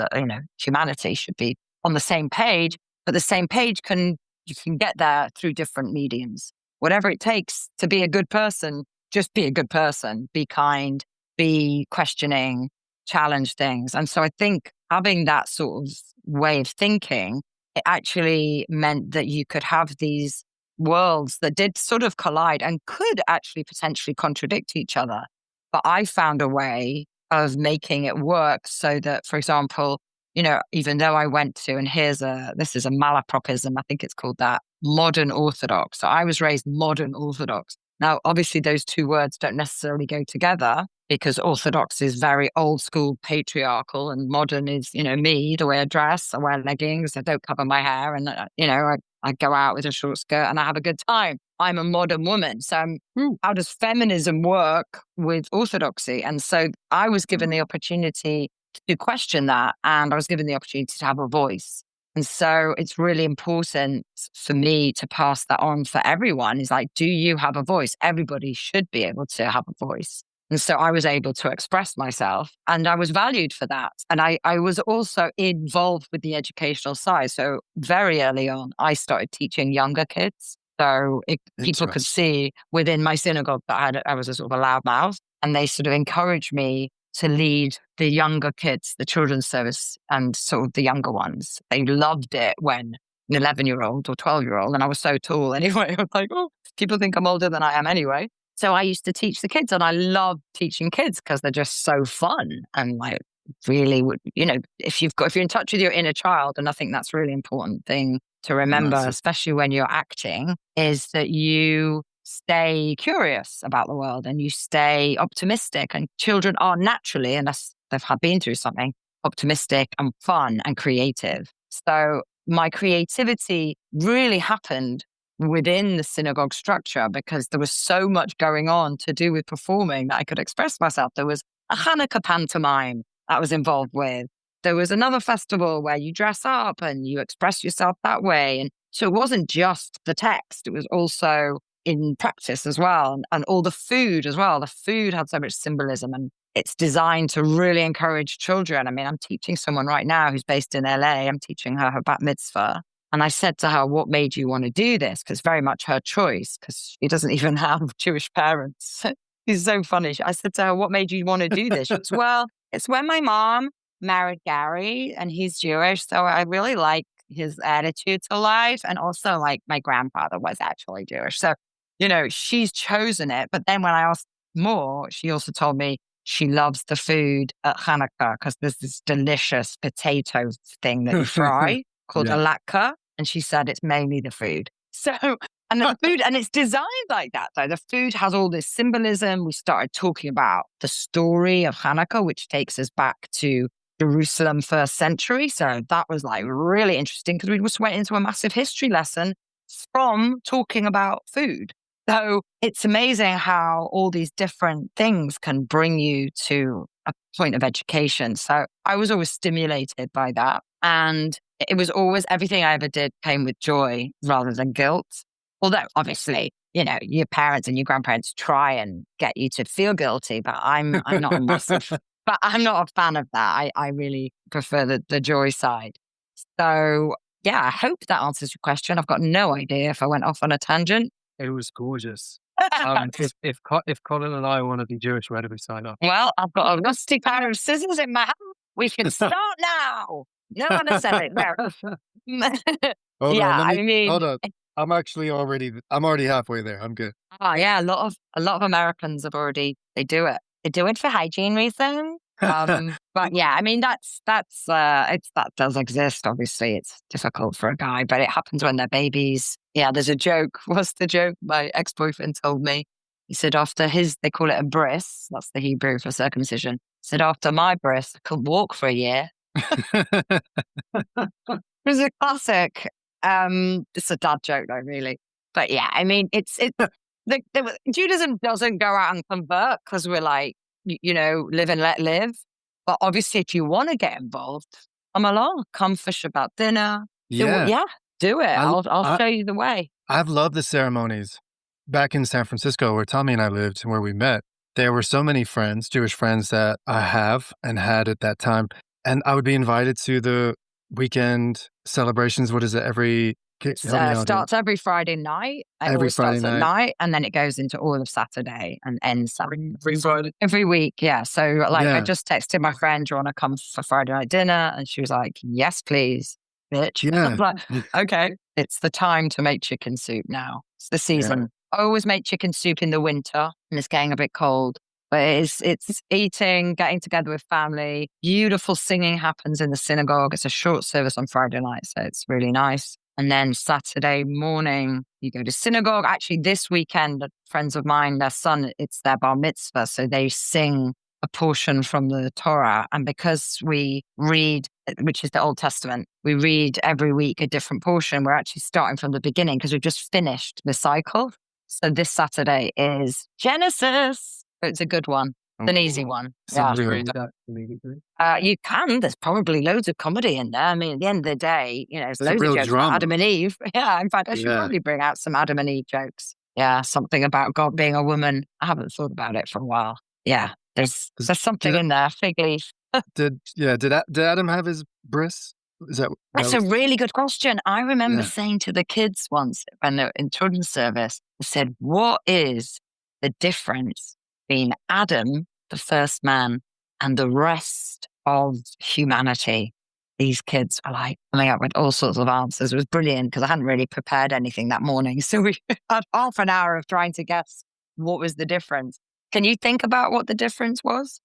B: humanity should be on the same page, but the same page you can get there through different mediums. Whatever it takes to be a good person, just be a good person, be kind, be questioning, challenge things. And so I think having that sort of way of thinking, it actually meant that you could have these worlds that did sort of collide and could actually potentially contradict each other. But I found a way of making it work so that, for example, even though I went to, and this is a malapropism, I think it's called that, modern orthodox. So I was raised modern orthodox. Now, obviously those two words don't necessarily go together, because orthodox is very old school patriarchal and modern is, me, the way I dress, I wear leggings, I don't cover my hair. And, I go out with a short skirt and I have a good time. I'm a modern woman. So how does feminism work with orthodoxy? And so I was given the opportunity to question that. And I was given the opportunity to have a voice. And so it's really important for me to pass that on for everyone. Is like, do you have a voice? Everybody should be able to have a voice. And so I was able to express myself and I was valued for that. And I was also involved with the educational side. So very early on, I started teaching younger kids. So people could see within my synagogue that I was a sort of a loudmouth, and they sort of encouraged me to lead the younger kids, the children's service, and sort of the younger ones. They loved it when an 11-year-old or 12-year-old, and I was so tall anyway. I was like, oh, people think I'm older than I am anyway. So I used to teach the kids, and I love teaching kids because they're just so fun. And like, really, if you're in touch with your inner child, and I think that's a really important thing to remember, especially when you're acting, is that you stay curious about the world and you stay optimistic. And children are naturally, unless they've been through something, optimistic and fun and creative. So my creativity really happened within the synagogue structure because there was so much going on to do with performing that I could express myself. There was a Hanukkah pantomime I was involved with. There was another festival where you dress up and you express yourself that way. And so it wasn't just the text, it was also in practice as well. And all the food as well. The food had so much symbolism, and it's designed to really encourage children. I mean, I'm teaching someone right now who's based in LA. I'm teaching her bat mitzvah. And I said to her, what made you want to do this? Because very much her choice, because she doesn't even have Jewish parents. It's so funny. I said to her, what made you want to do this? She goes, well, it's when my mom married Gary and he's Jewish. So I really like his attitude to life. And also like my grandfather was actually Jewish. So, she's chosen it. But then when I asked more, she also told me she loves the food at Hanukkah because there's this delicious potato thing that you fry called a latke. And she said it's mainly the food. So, and the food, and it's designed like that, though. The food has all this symbolism. We started talking about the story of Hanukkah, which takes us back to Jerusalem first century. So that was like really interesting because we just went into a massive history lesson from talking about food. So it's amazing how all these different things can bring you to a point of education. So I was always stimulated by that. And it was always, everything I ever did came with joy rather than guilt. Although obviously, your parents and your grandparents try and get you to feel guilty, but I'm not a massive, but I'm not a fan of that. I really prefer the joy side. So yeah, I hope that answers your question. I've got no idea if I went off on a tangent.
C: It was gorgeous. If Colin and I want to be Jewish, where do we sign up?
B: Well, I've got a rusty pair of scissors in my hand. We can start now. No one has said it.
A: Hold on,
B: I mean,
A: hold on. I'm already halfway there. I'm good.
B: Oh yeah, a lot of Americans have already, they do it. They do it for hygiene reasons. But yeah, I mean, that does exist. Obviously, it's difficult for a guy, but it happens when they're babies. Yeah, there's a joke. What's the joke? My ex-boyfriend told me. He said after they call it a bris. That's the Hebrew for circumcision. He said after my bris, I couldn't walk for a year. It was a classic. It's a dad joke though, really. But yeah, I mean, Judaism doesn't go out and convert because we're like, live and let live. But obviously, if you want to get involved, come along, come for Shabbat dinner.
A: Yeah.
B: Do it. I'll show you the way.
A: I've loved the ceremonies. Back in San Francisco, where Tommy and I lived and where we met, there were so many friends, Jewish friends that I have and had at that time. And I would be invited to the weekend celebrations. What is it?
B: Starts every Friday night.
A: Every Friday
B: night, and then it goes into all of Saturday and ends
C: every Friday.
B: Every week. Yeah. So I just texted my friend, "Do you want to come for Friday night dinner?" And she was like, "Yes, please, bitch."
A: Yeah.
B: I was like, okay, it's the time to make chicken soup now. It's the season. Yeah. I always make chicken soup in the winter, and it's getting a bit cold. But it's eating, getting together with family. Beautiful singing happens in the synagogue. It's a short service on Friday night, so it's really nice. And then Saturday morning, you go to synagogue. Actually, this weekend, friends of mine, their son, it's their bar mitzvah. So they sing a portion from the Torah. And because we read, which is the Old Testament, we read every week a different portion. We're actually starting from the beginning because we've just finished the cycle. So this Saturday is Genesis. It's a good one. It's an easy one. Yeah.
C: Read that immediately.
B: You can. There's probably loads of comedy in there. I mean, at the end of the day, there's
A: It's a
B: loads
A: real
B: of jokes
A: drama.
B: about Adam and Eve. Yeah, in fact, I should
A: Yeah.
B: probably bring out some Adam and Eve jokes. Yeah, something about God being a woman. I haven't thought about it for a while. Yeah, there's something in there. Fig leaf.
A: Did Adam have his bris? Is that
B: That's a really good question. I remember
A: Yeah.
B: saying to the kids once when they're in children's service, I said, what is the difference between Adam, the first man, and the rest of humanity? These kids were like coming up with all sorts of answers. It was brilliant because I hadn't really prepared anything that morning. So we had half an hour of trying to guess what was the difference. Can you think about what the difference was?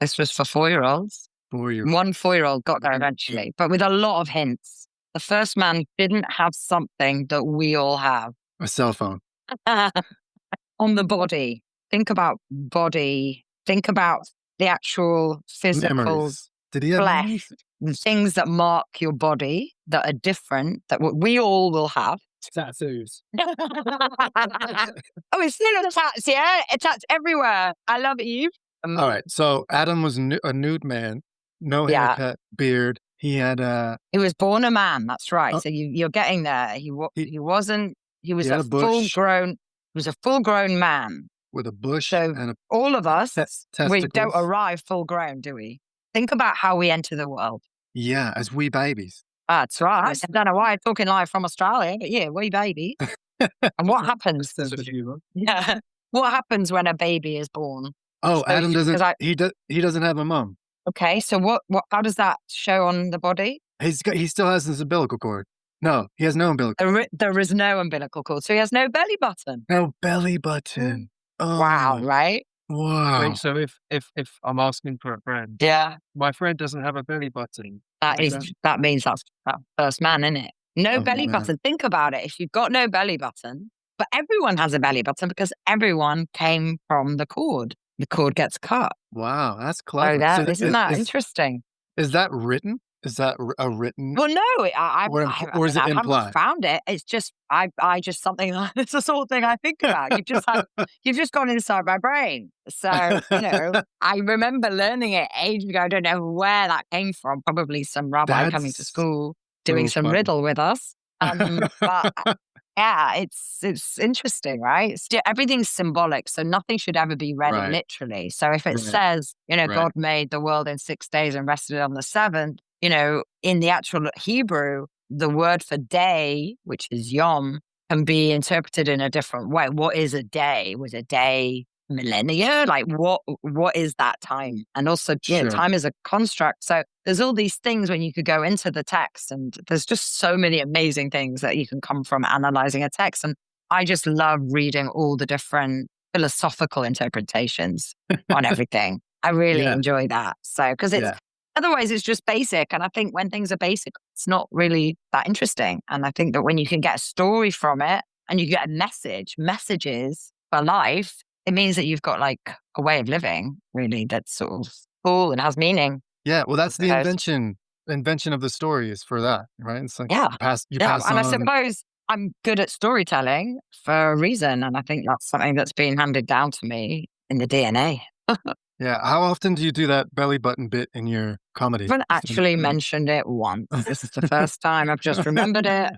B: This was for 4-year-olds.
A: 4-year-old.
B: One 4-year-old got there eventually, but with a lot of hints. The first man didn't have something that we all have.
A: A cell phone.
B: On the body. Think about body. Think about the actual physical
A: Memories. Did he have
B: flesh.
A: memories?
B: The things that mark your body that are different, that we all will have.
C: Tattoos.
B: Oh, it's still the tats, yeah? Tats everywhere. I love Eve.
A: All right. So Adam was a nude man, no
B: Yeah.
A: haircut, beard. He had
B: He was born a man. That's right.
A: Oh.
B: So you're getting there. He was
A: He had
B: a
A: a bush.
B: full-grown man.
A: with a bush
B: So
A: and a
B: all of us, we don't
A: testicles.
B: arrive full-grown, do we? Think about how we enter the world.
A: Yeah, as wee babies.
B: That's right. I don't know why I'm talking live from Australia, but yeah, we baby. And what happens?
C: Sense of humor.
B: Yeah. What happens when a baby is born?
A: Oh,
B: So
A: Adam
B: because
A: doesn't. He doesn't have a mom.
B: Okay, so what? How does that show on the body?
A: He still has his umbilical cord. No, he has no umbilical.
B: There is no umbilical cord, so he has no belly button.
A: No belly button. Oh,
B: Wow, right?
A: Wow.
C: Wait, so if I'm asking for a friend,
B: Yeah.
C: my friend doesn't have a belly button.
B: That means that's that first man, isn't it? No
A: Oh,
B: belly
A: man.
B: button. Think about it. If you've got no belly button, but everyone has a belly button because everyone came from the cord. The cord gets cut.
A: Wow, that's clever.
B: Isn't that interesting?
A: Is that written? Is that a written?
B: Well, no,
A: Or is it
B: I haven't
A: implied?
B: found it. It's just I just something. It's the sort of thing I think about. You've just gone inside my brain. So I remember learning it ages ago. I don't know where that came from. Probably some rabbi coming to
A: That's
B: school doing
A: so
B: some
A: funny.
B: riddle with us. But yeah, it's interesting, right? Everything's symbolic, so nothing should ever be read
A: Right.
B: literally. So if it
A: Right.
B: says,
A: Right.
B: God made the world in 6 days and rested on the seventh, in the actual Hebrew, the word for day, which is yom, can be interpreted in a different way. What is a day? Was a day millennia? Like what is that time? And also,
A: Sure.
B: time is a construct. So there's all these things when you could go into the text, and there's just so many amazing things that you can come from analyzing a text. And I just love reading all the different philosophical interpretations on everything. I really
A: Yeah.
B: enjoy that. So, because otherwise it's just basic. And I think when things are basic, it's not really that interesting. And I think that when you can get a story from it and you get messages for life, it means that you've got like a way of living really that's sort of cool and has meaning.
A: Yeah, well, that's the
B: Because-
A: invention of the story is for that, right? It's like
B: Yeah.
A: you pass
B: And
A: on.
B: I suppose I'm good at storytelling for a reason. And I think that's something that's been handed down to me in the DNA.
A: Yeah, how often do you do that belly button bit in your comedy?
B: I haven't actually mentioned it once. This is the first time I've just remembered it.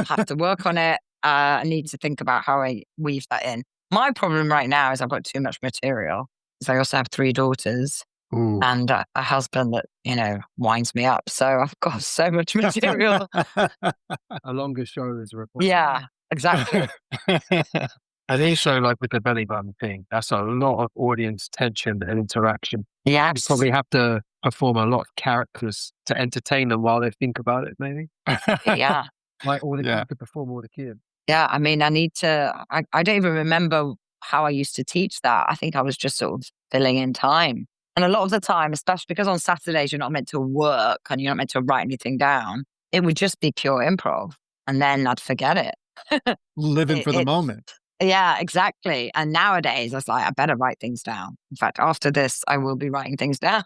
B: Have to work on it. I need to think about how I weave that in. My problem right now is I've got too much material. Because I also have 3 daughters
A: Ooh.
B: and a husband that, winds me up. So I've got so much material.
C: A longer show is required.
B: Yeah, exactly.
C: I think so, like with the belly button thing, that's a lot of audience tension and interaction.
B: Yeah.
C: You probably have to perform a lot of characters to entertain them while they think about it, maybe.
B: Yeah.
C: Like all the
A: Yeah.
C: kids to perform all the kids.
B: Yeah. I mean, I need to, I don't even remember how I used to teach that. I think I was just sort of filling in time. And a lot of the time, especially because on Saturdays, you're not meant to work and you're not meant to write anything down, it would just be pure improv. And then I'd forget it.
A: Living for the
B: It's-
A: moment.
B: Yeah, exactly. And nowadays, I was like, I better write things down. In fact, after this, I will be writing things down.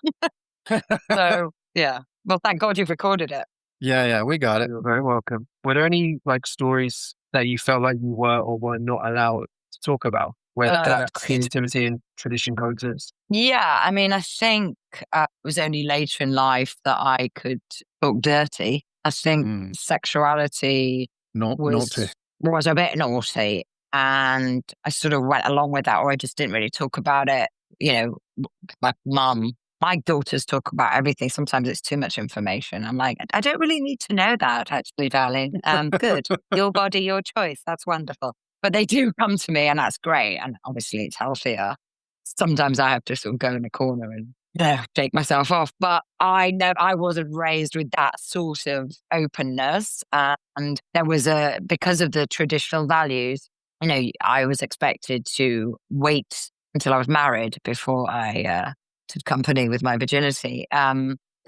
B: So, yeah. Well, thank God you've recorded it.
A: Yeah, we got it.
C: You're very welcome. Were there any like stories that you felt like you were or were not allowed to talk about, where that creativity and tradition coexist?
B: Yeah, I mean, I think it was only later in life that I could talk dirty. I think
A: Mm.
B: sexuality
A: Naughty.
B: was a bit naughty, and I sort of went along with that, or I just didn't really talk about it. You know, my mum, my daughters talk about everything. Sometimes it's too much information. I'm like, I don't really need to know that, actually, darling. Good, your body, your choice. That's wonderful. But they do come to me, and that's great. And obviously, it's healthier. Sometimes I have to sort of go in a corner and take myself off. But I wasn't raised with that sort of openness. And there was because of the traditional values, I was expected to wait until I was married before I took company with my virginity.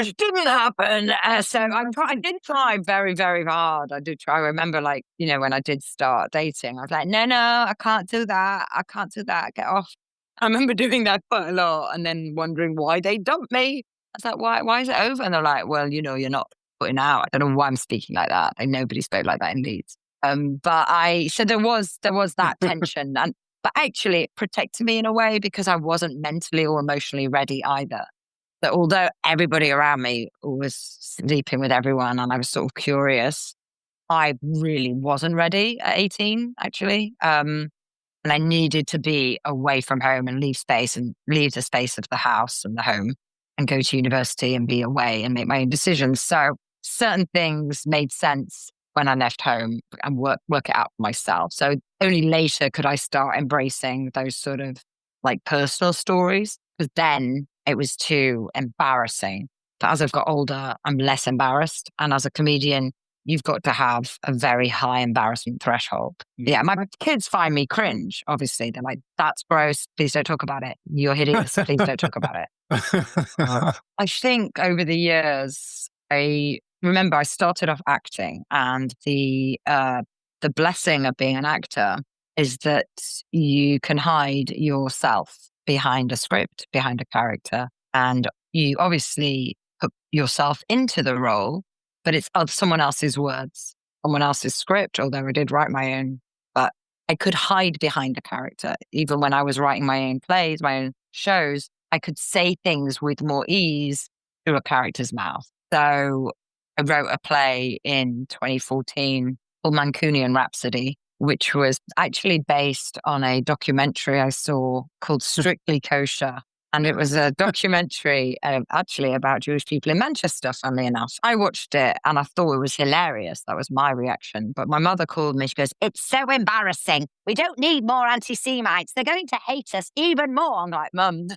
B: It didn't happen. So I did try very, very hard. I did try. I remember, when I did start dating, I was like, no, I can't do that. I can't do that. Get off. I remember doing that quite a lot and then wondering why they dumped me. I was like, why is it over? And they're like, well, you're not putting out. I don't know why I'm speaking like that. Like, nobody spoke like that in Leeds. So there was that tension. But actually it protected me in a way because I wasn't mentally or emotionally ready either. That although everybody around me was sleeping with everyone and I was sort of curious, I really wasn't ready at 18, actually. And I needed to be away from home and leave the space of the house and the home and go to university and be away and make my own decisions. So certain things made sense when I left home and work it out for myself. So only later could I start embracing those sort of like personal stories, because then it was too embarrassing. But as I've got older, I'm less embarrassed. And as a comedian, you've got to have a very high embarrassment threshold. Yeah, my kids find me cringe, obviously. They're like, that's gross. Please don't talk about it. You're hideous. Please don't talk about it. I think over the years, I remember I started off acting, and the blessing of being an actor is that you can hide yourself behind a script, behind a character, and you obviously put yourself into the role, but it's someone else's words, someone else's script, although I did write my own. But I could hide behind a character. Even when I was writing my own plays, my own shows, I could say things with more ease through a character's mouth. So I wrote a play in 2014 called Mancunian Rhapsody, which was actually based on a documentary I saw called Strictly Kosher. And it was a documentary actually about Jewish people in Manchester, funnily enough. I watched it and I thought it was hilarious. That was my reaction. But my mother called me. She goes, it's so embarrassing. We don't need more anti-Semites. They're going to hate us even more. I'm like, Mum,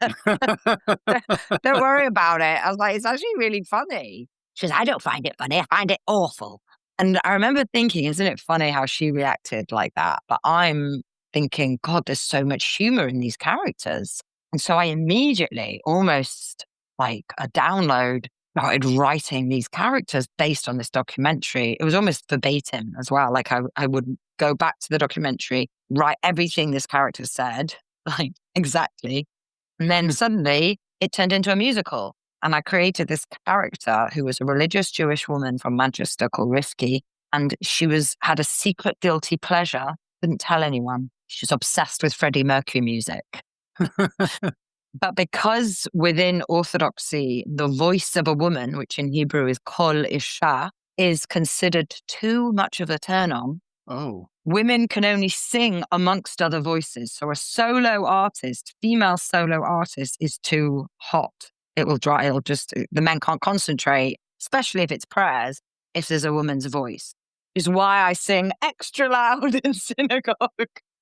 B: don't worry about it. I was like, it's actually really funny. She goes, I don't find it funny. I find it awful. And I remember thinking, isn't it funny how she reacted like that? But I'm thinking, God, there's so much humor in these characters. And so I immediately, almost like a download, started writing these characters based on this documentary. It was almost verbatim as well. Like I would go back to the documentary, write everything this character said, like exactly. And then suddenly it turned into a musical. And I created this character who was a religious Jewish woman from Manchester called Rifki. And she had a secret guilty pleasure, didn't tell anyone. She was obsessed with Freddie Mercury music. But because within orthodoxy, the voice of a woman, which in Hebrew is kol isha, is considered too much of a turn on.
A: Oh.
B: Women can only sing amongst other voices. So a solo artist, female solo artist, is too hot. The men can't concentrate, especially if it's prayers, if there's a woman's voice. Which is why I sing extra loud in synagogue.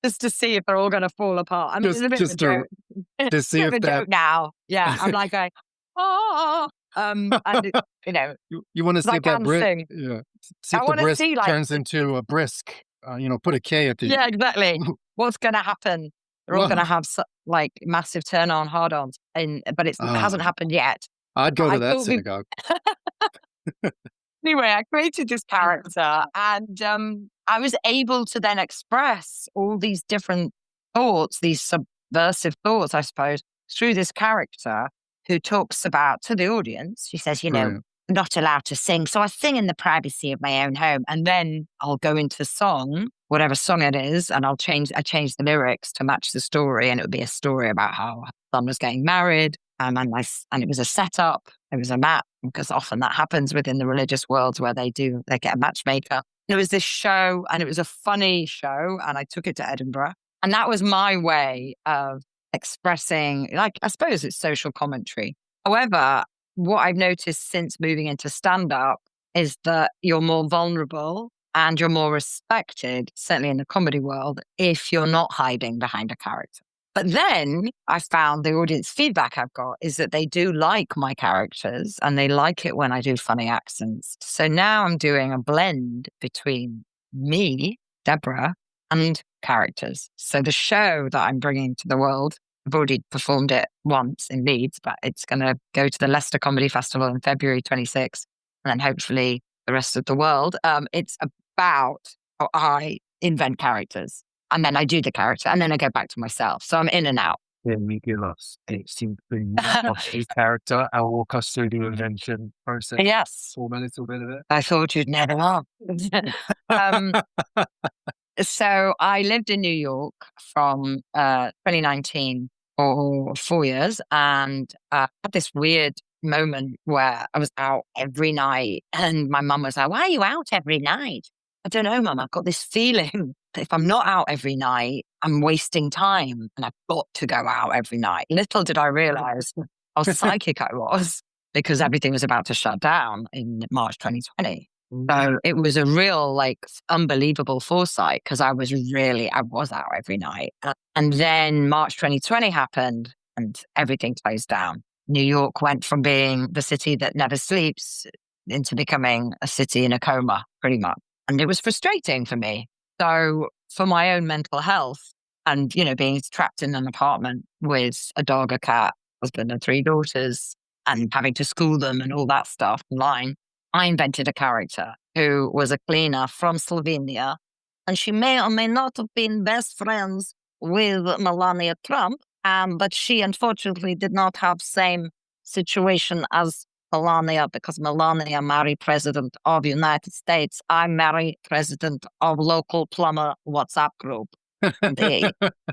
B: Just to see if they're all going to fall apart. I mean, it's a bit of a joke.
A: To see if
B: joke now. Yeah, I'm like going, and
A: you want to see if that brisk, see if the brisk
B: see,
A: turns into a brisk. Put a K at the.
B: Yeah, exactly. What's going to happen? They're all going to have massive turn-on, hard-ons, but it hasn't happened yet.
A: I'd go to that synagogue.
B: Anyway, I created this character and I was able to then express all these different thoughts, these subversive thoughts, I suppose, through this character who talks about to the audience. She says,
A: Brilliant.
B: not allowed to sing. So I sing in the privacy of my own home. And then I'll go into song, whatever song it is, and I change the lyrics to match the story. And it would be a story about how son was getting married. And it was a setup. It was a map, because often that happens within the religious worlds where they get a matchmaker. It was this show, and it was a funny show, and I took it to Edinburgh. And that was my way of expressing, like, I suppose it's social commentary. However, what I've noticed since moving into stand-up is that you're more vulnerable and you're more respected, certainly in the comedy world, if you're not hiding behind a character. But then I found the audience feedback I've got is that they do like my characters and they like it when I do funny accents. So now I'm doing a blend between me, Deborah, and characters. So the show that I'm bringing to the world, I've already performed it once in Leeds, but it's going to go to the Leicester Comedy Festival in February 26th, and then hopefully the rest of the world. It's about how I invent characters. And then I do the character, and then I go back to myself. So I'm in and out.
C: Yeah, Miguelos. It seems to his character and walk us through the invention process.
B: Yes.
C: Form a little bit of it.
B: I thought you'd never know. So I lived in New York from 2019 for 4 years, and had this weird moment where I was out every night, and my mum was like, "Why are you out every night?" I don't know, Mum. I've got this feeling that if I'm not out every night, I'm wasting time, and I've got to go out every night. Little did I realize how psychic I was, because everything was about to shut down in March 2020. So it was a real, unbelievable foresight, because I was out every night. And then March 2020 happened and everything closed down. New York went from being the city that never sleeps into becoming a city in a coma, pretty much. And it was frustrating for me. So for my own mental health and, being trapped in an apartment with a dog, a cat, husband and 3 daughters, and having to school them and all that stuff online, I invented a character who was a cleaner from Slovenia. And she may or may not have been best friends with Melania Trump, but she unfortunately did not have same situation as Melania, because Melania married President of United States. I marry President of local plumber WhatsApp group.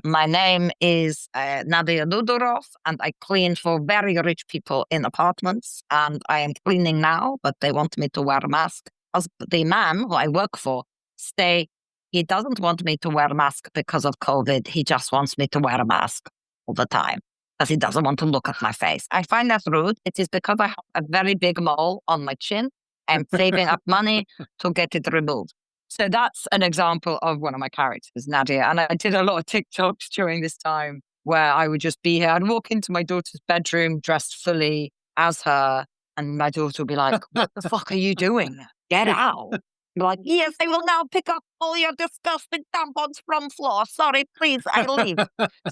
B: My name is Nadia Dudorov, and I clean for very rich people in apartments. And I am cleaning now, but they want me to wear a mask. As the man who I work for he doesn't want me to wear a mask because of COVID. He just wants me to wear a mask all the time, because he doesn't want to look at my face. I find that rude. It is because I have a very big mole on my chin. I'm saving up money to get it removed. So that's an example of one of my characters, Nadia. And I did a lot of TikToks during this time where I would just be here. I'd walk into my daughter's bedroom dressed fully as her, and my daughter would be like, "What the fuck are you doing? Get out." I'm like, "Yes, I will now pick up all your disgusting tampons from floor. Sorry, please, I leave."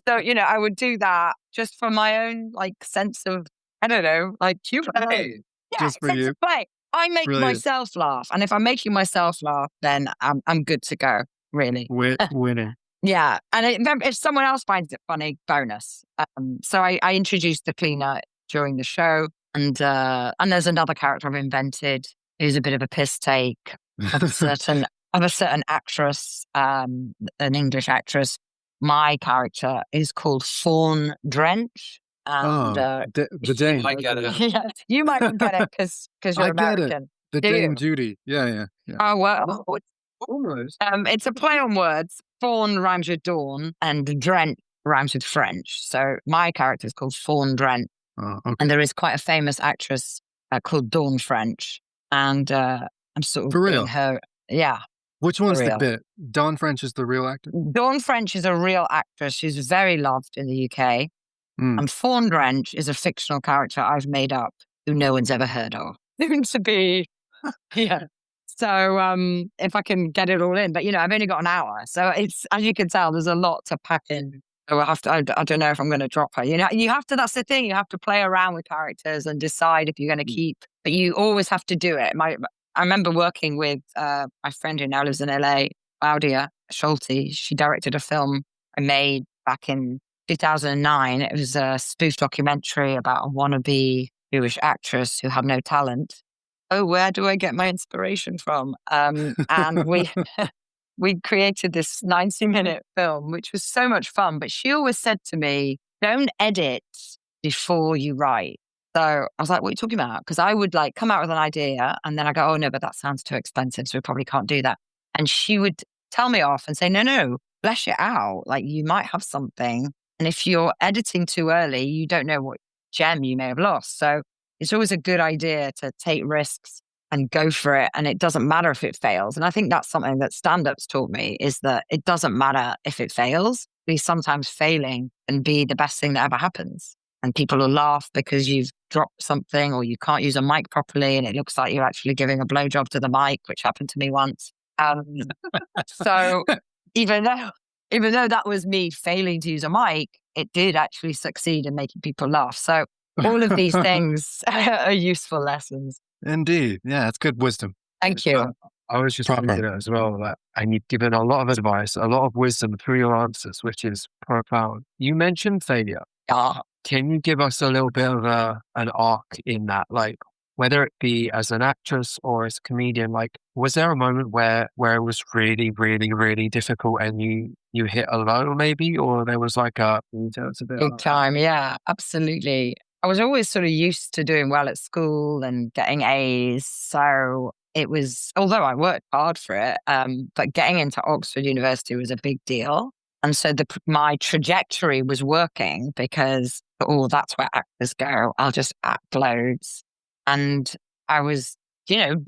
B: So, I would do that just for my own sense of, I don't know, humor.
C: Hey,
B: Yeah,
A: just for
B: sense
A: you.
B: of play. I make
A: Brilliant.
B: myself laugh. And if I'm making myself laugh, then I'm good to go, really.
A: Winning.
B: Yeah. And if someone else finds it funny, bonus. So I introduced the cleaner during the show. And there's another character I've invented who's a bit of a piss take of a certain actress, an English actress. My character is called Fawn Drench. And
A: the Dame.
C: I get it.
B: yeah, you might get it because you're
A: I get it.
B: American.
A: The
B: Do
A: Dame
B: you?
A: Judy. Yeah.
B: Oh, well.
C: Almost.
B: It's a play on words. Fawn rhymes with dawn, and Drent rhymes with French. So my character is called Fawn Drent.
A: Oh, okay.
B: And there is quite a famous actress called Dawn French. And I'm sort of
A: For real?
B: being her. Yeah.
A: Which one's the
B: real.
A: bit? Dawn French is the real actor?
B: Dawn French is a real actress. She's very loved in the UK. And Fawn Drench is a fictional character I've made up who no one's ever heard of. Seems to be, yeah. So if I can get it all in, but I've only got an hour, so it's, as you can tell, there's a lot to pack in. So I don't know if I'm going to drop her. You have to. That's the thing. You have to play around with characters and decide if you're going to keep. But you always have to do it. I remember working with my friend who now lives in LA, Claudia Schulte. She directed a film I made back in 2009. It was a spoof documentary about a wannabe Jewish actress who had no talent. Oh, where do I get my inspiration from? And we created this 90-minute film, which was so much fun. But she always said to me, don't edit before you write. So I was like, what are you talking about? Because I would like come out with an idea and then I go, oh no, but that sounds too expensive. So we probably can't do that. And she would tell me off and say, no, flesh it out. Like you might have something. And if you're editing too early, you don't know what gem you may have lost. So it's always a good idea to take risks and go for it. And it doesn't matter if it fails. And I think that's something that stand-ups taught me, is that it doesn't matter if it fails. Sometimes failing can be the best thing that ever happens. And people will laugh because you've dropped something or you can't use a mic properly and it looks like you're actually giving a blowjob to the mic, which happened to me once. So even though that was me failing to use a mic, it did actually succeed in making people laugh. So all of these things are useful lessons.
A: Indeed. Yeah, it's good wisdom.
B: Thank you.
C: I was just thinking as well that, and you've given a lot of advice, a lot of wisdom through your answers, which is profound. You mentioned failure.
B: Yeah.
C: Can you give us a little bit of an arc in that, like whether it be as an actress or as a comedian? Like, was there a moment where it was really, really, really difficult and you hit a low, maybe, or there was like a
B: Big time, yeah, absolutely. I was always sort of used to doing well at school and getting A's, so it was, although I worked hard for it, but getting into Oxford University was a big deal. And so my trajectory was working because, oh, that's where actors go. I'll just act loads. And I was,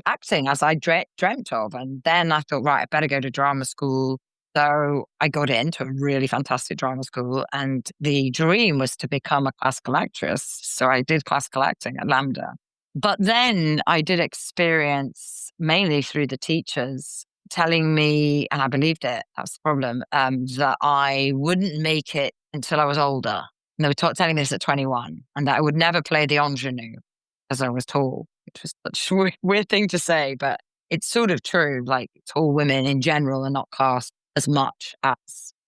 B: acting as I dreamt of. And then I thought, right, I better go to drama school. So I got into a really fantastic drama school. And the dream was to become a classical actress. So I did classical acting at Lambda. But then I did experience, mainly through the teachers, telling me, and I believed it, that's the problem, that I wouldn't make it until I was older. And they were telling me this at 21, and that I would never play the ingenue because I was tall, which was such a weird thing to say, but it's sort of true. Like, tall women in general are not cast as much as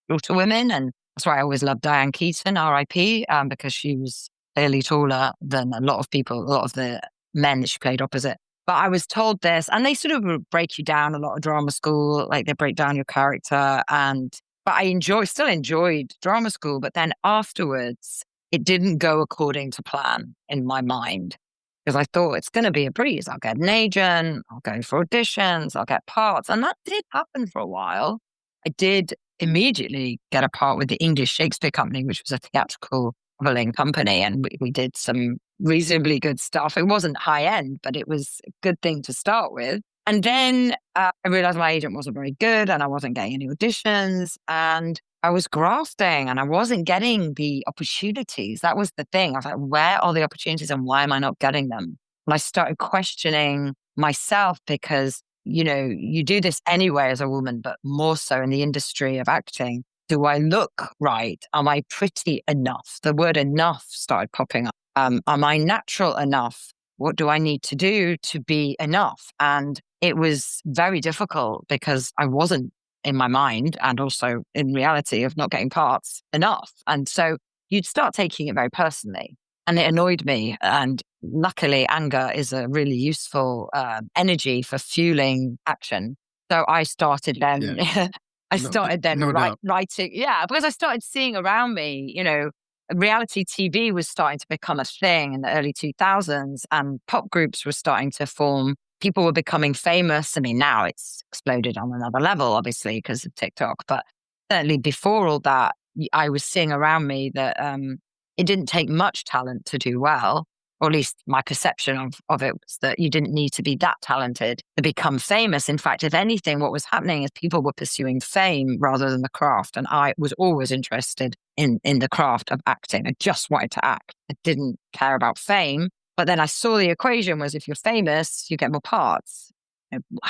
B: shorter women. And that's why I always loved Diane Keaton, RIP, because she was clearly taller than a lot of the men that she played opposite. But I was told this, and they sort of break you down a lot of drama school, like they break down your character. But I still enjoyed drama school. But then afterwards, it didn't go according to plan in my mind, because I thought it's going to be a breeze. I'll get an agent, I'll go for auditions, I'll get parts. And that did happen for a while. I did immediately get a part with the English Shakespeare Company, which was a theatrical traveling company. And we did some reasonably good stuff. It wasn't high end, but it was a good thing to start with. And then I realized my agent wasn't very good and I wasn't getting any auditions and I was grafting and I wasn't getting the opportunities. That was the thing. I was like, where are the opportunities and why am I not getting them? And I started questioning myself because, you do this anyway as a woman, but more so in the industry of acting. Do I look right? Am I pretty enough? The word enough started popping up. Am I natural enough? What do I need to do to be enough? And it was very difficult because I wasn't, in my mind and also in reality of not getting parts, enough. And so you'd start taking it very personally. And it annoyed me. And luckily, anger is a really useful energy for fueling action. So I started then, writing. Yeah, because I started seeing around me, reality TV was starting to become a thing in the early 2000s and pop groups were starting to form. People were becoming famous. I mean, now it's exploded on another level, obviously, because of TikTok. But certainly before all that, I was seeing around me that it didn't take much talent to do well, or at least my perception of it was that you didn't need to be that talented to become famous. In fact, if anything, what was happening is people were pursuing fame rather than the craft. And I was always interested in the craft of acting. I just wanted to act. I didn't care about fame. But then I saw the equation was if you're famous, you get more parts.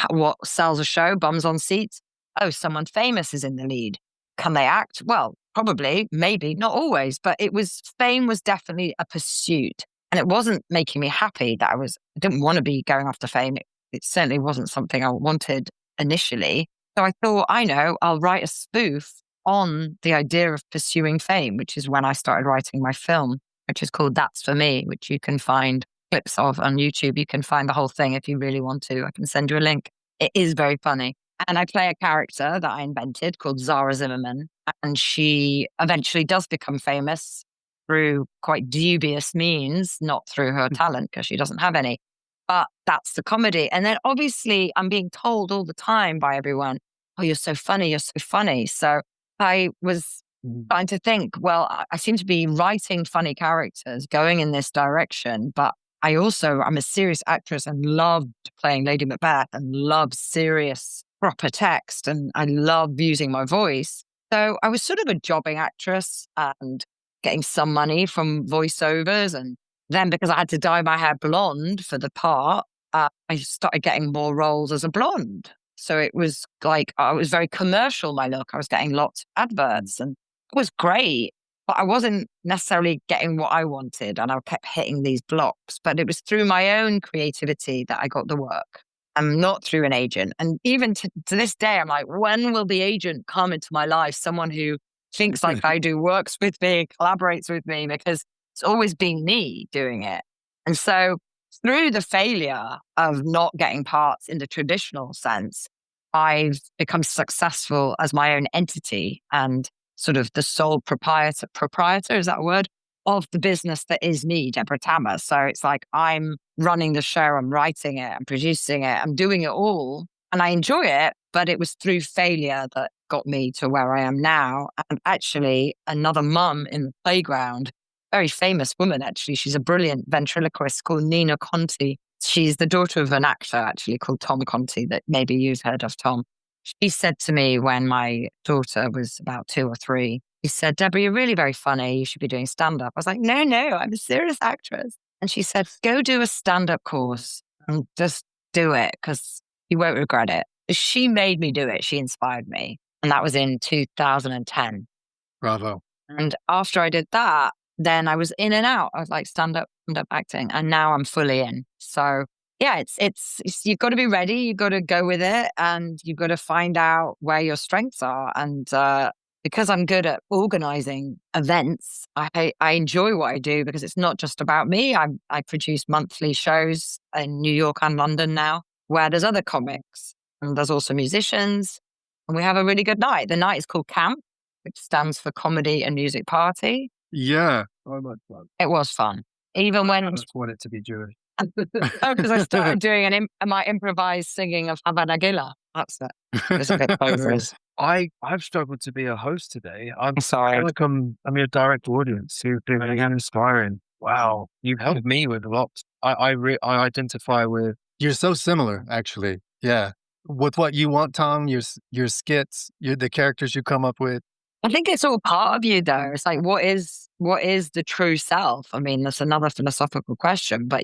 B: What sells a show? Bums on seats. Oh, someone famous is in the lead. Can they act? Well, probably, maybe, not always. But fame was definitely a pursuit. And it wasn't making me happy that I didn't want to be going after fame. it certainly wasn't something I wanted initially. So I thought, I know, I'll write a spoof on the idea of pursuing fame, which is when I started writing my film, which is called That's For Me, which you can find clips of on YouTube. You can find the whole thing if you really want to. I can send you a link. It is very funny. And I play a character that I invented called Zara Zimmerman. And she eventually does become famous through quite dubious means, not through her talent, because she doesn't have any. But that's the comedy. And then obviously I'm being told all the time by everyone, oh, you're so funny, you're so funny. So I was trying to think, well, I seem to be writing funny characters, going in this direction, but I'm a serious actress and loved playing Lady Macbeth and love serious proper text. And I love using my voice. So I was sort of a jobbing actress and getting some money from voiceovers. And then because I had to dye my hair blonde for the part, I started getting more roles as a blonde. So it was like, I was very commercial, my look. I was getting lots of adverts and it was great, but I wasn't necessarily getting what I wanted. And I kept hitting these blocks, but it was through my own creativity that I got the work. Not through an agent. And even to this day, I'm like, when will the agent come into my life? Someone who thinks like I do, works with me, collaborates with me, because it's always been me doing it. And so through the failure of not getting parts in the traditional sense, I've become successful as my own entity and sort of the sole proprietor, is that a word? Of the business that is me, Debra Tammer. So it's like I'm running the show, I'm writing it, I'm producing it, I'm doing it all, and I enjoy it. But it was through failure that got me to where I am now. And actually, another mum in the playground, very famous woman, actually, she's a brilliant ventriloquist called Nina Conti. She's the daughter of an actor, actually, called Tom Conti, that maybe you've heard of, Tom. She said to me when my daughter was about 2 or 3, she said, Deborah, you're really very funny. You should be doing stand-up. I was like, no, I'm a serious actress. And she said, go do a stand-up course and just do it because you won't regret it. She made me do it. She inspired me. And that was in 2010.
A: Bravo.
B: And after I did that, then I was in and out. I was like stand-up acting. And now I'm fully in. So yeah, it's you've got to be ready. You've got to go with it and you've got to find out where your strengths are. And because I'm good at organizing events, I enjoy what I do because it's not just about me. I produce monthly shows in New York and London now where there's other comics and there's also musicians and we have a really good night. The night is called Camp, which stands for Comedy and Music Party.
A: Yeah.
C: Oh, my God.
B: It was fun. Even when
C: I just want it to be Jewish.
B: oh, because I started doing my improvised singing of Havana Gila. That's it. It's a bit bogus.
C: I've struggled to be a host today. I'm
B: sorry.
C: I feel like I'm your direct audience. You've been inspiring. Wow, you've helped me with a lot. I identify with.
A: You're so similar, actually. Yeah, with what you want, Tom. Your skits, the characters you come up with.
B: I think it's all part of you, though. It's like, what is the true self? I mean, that's another philosophical question, but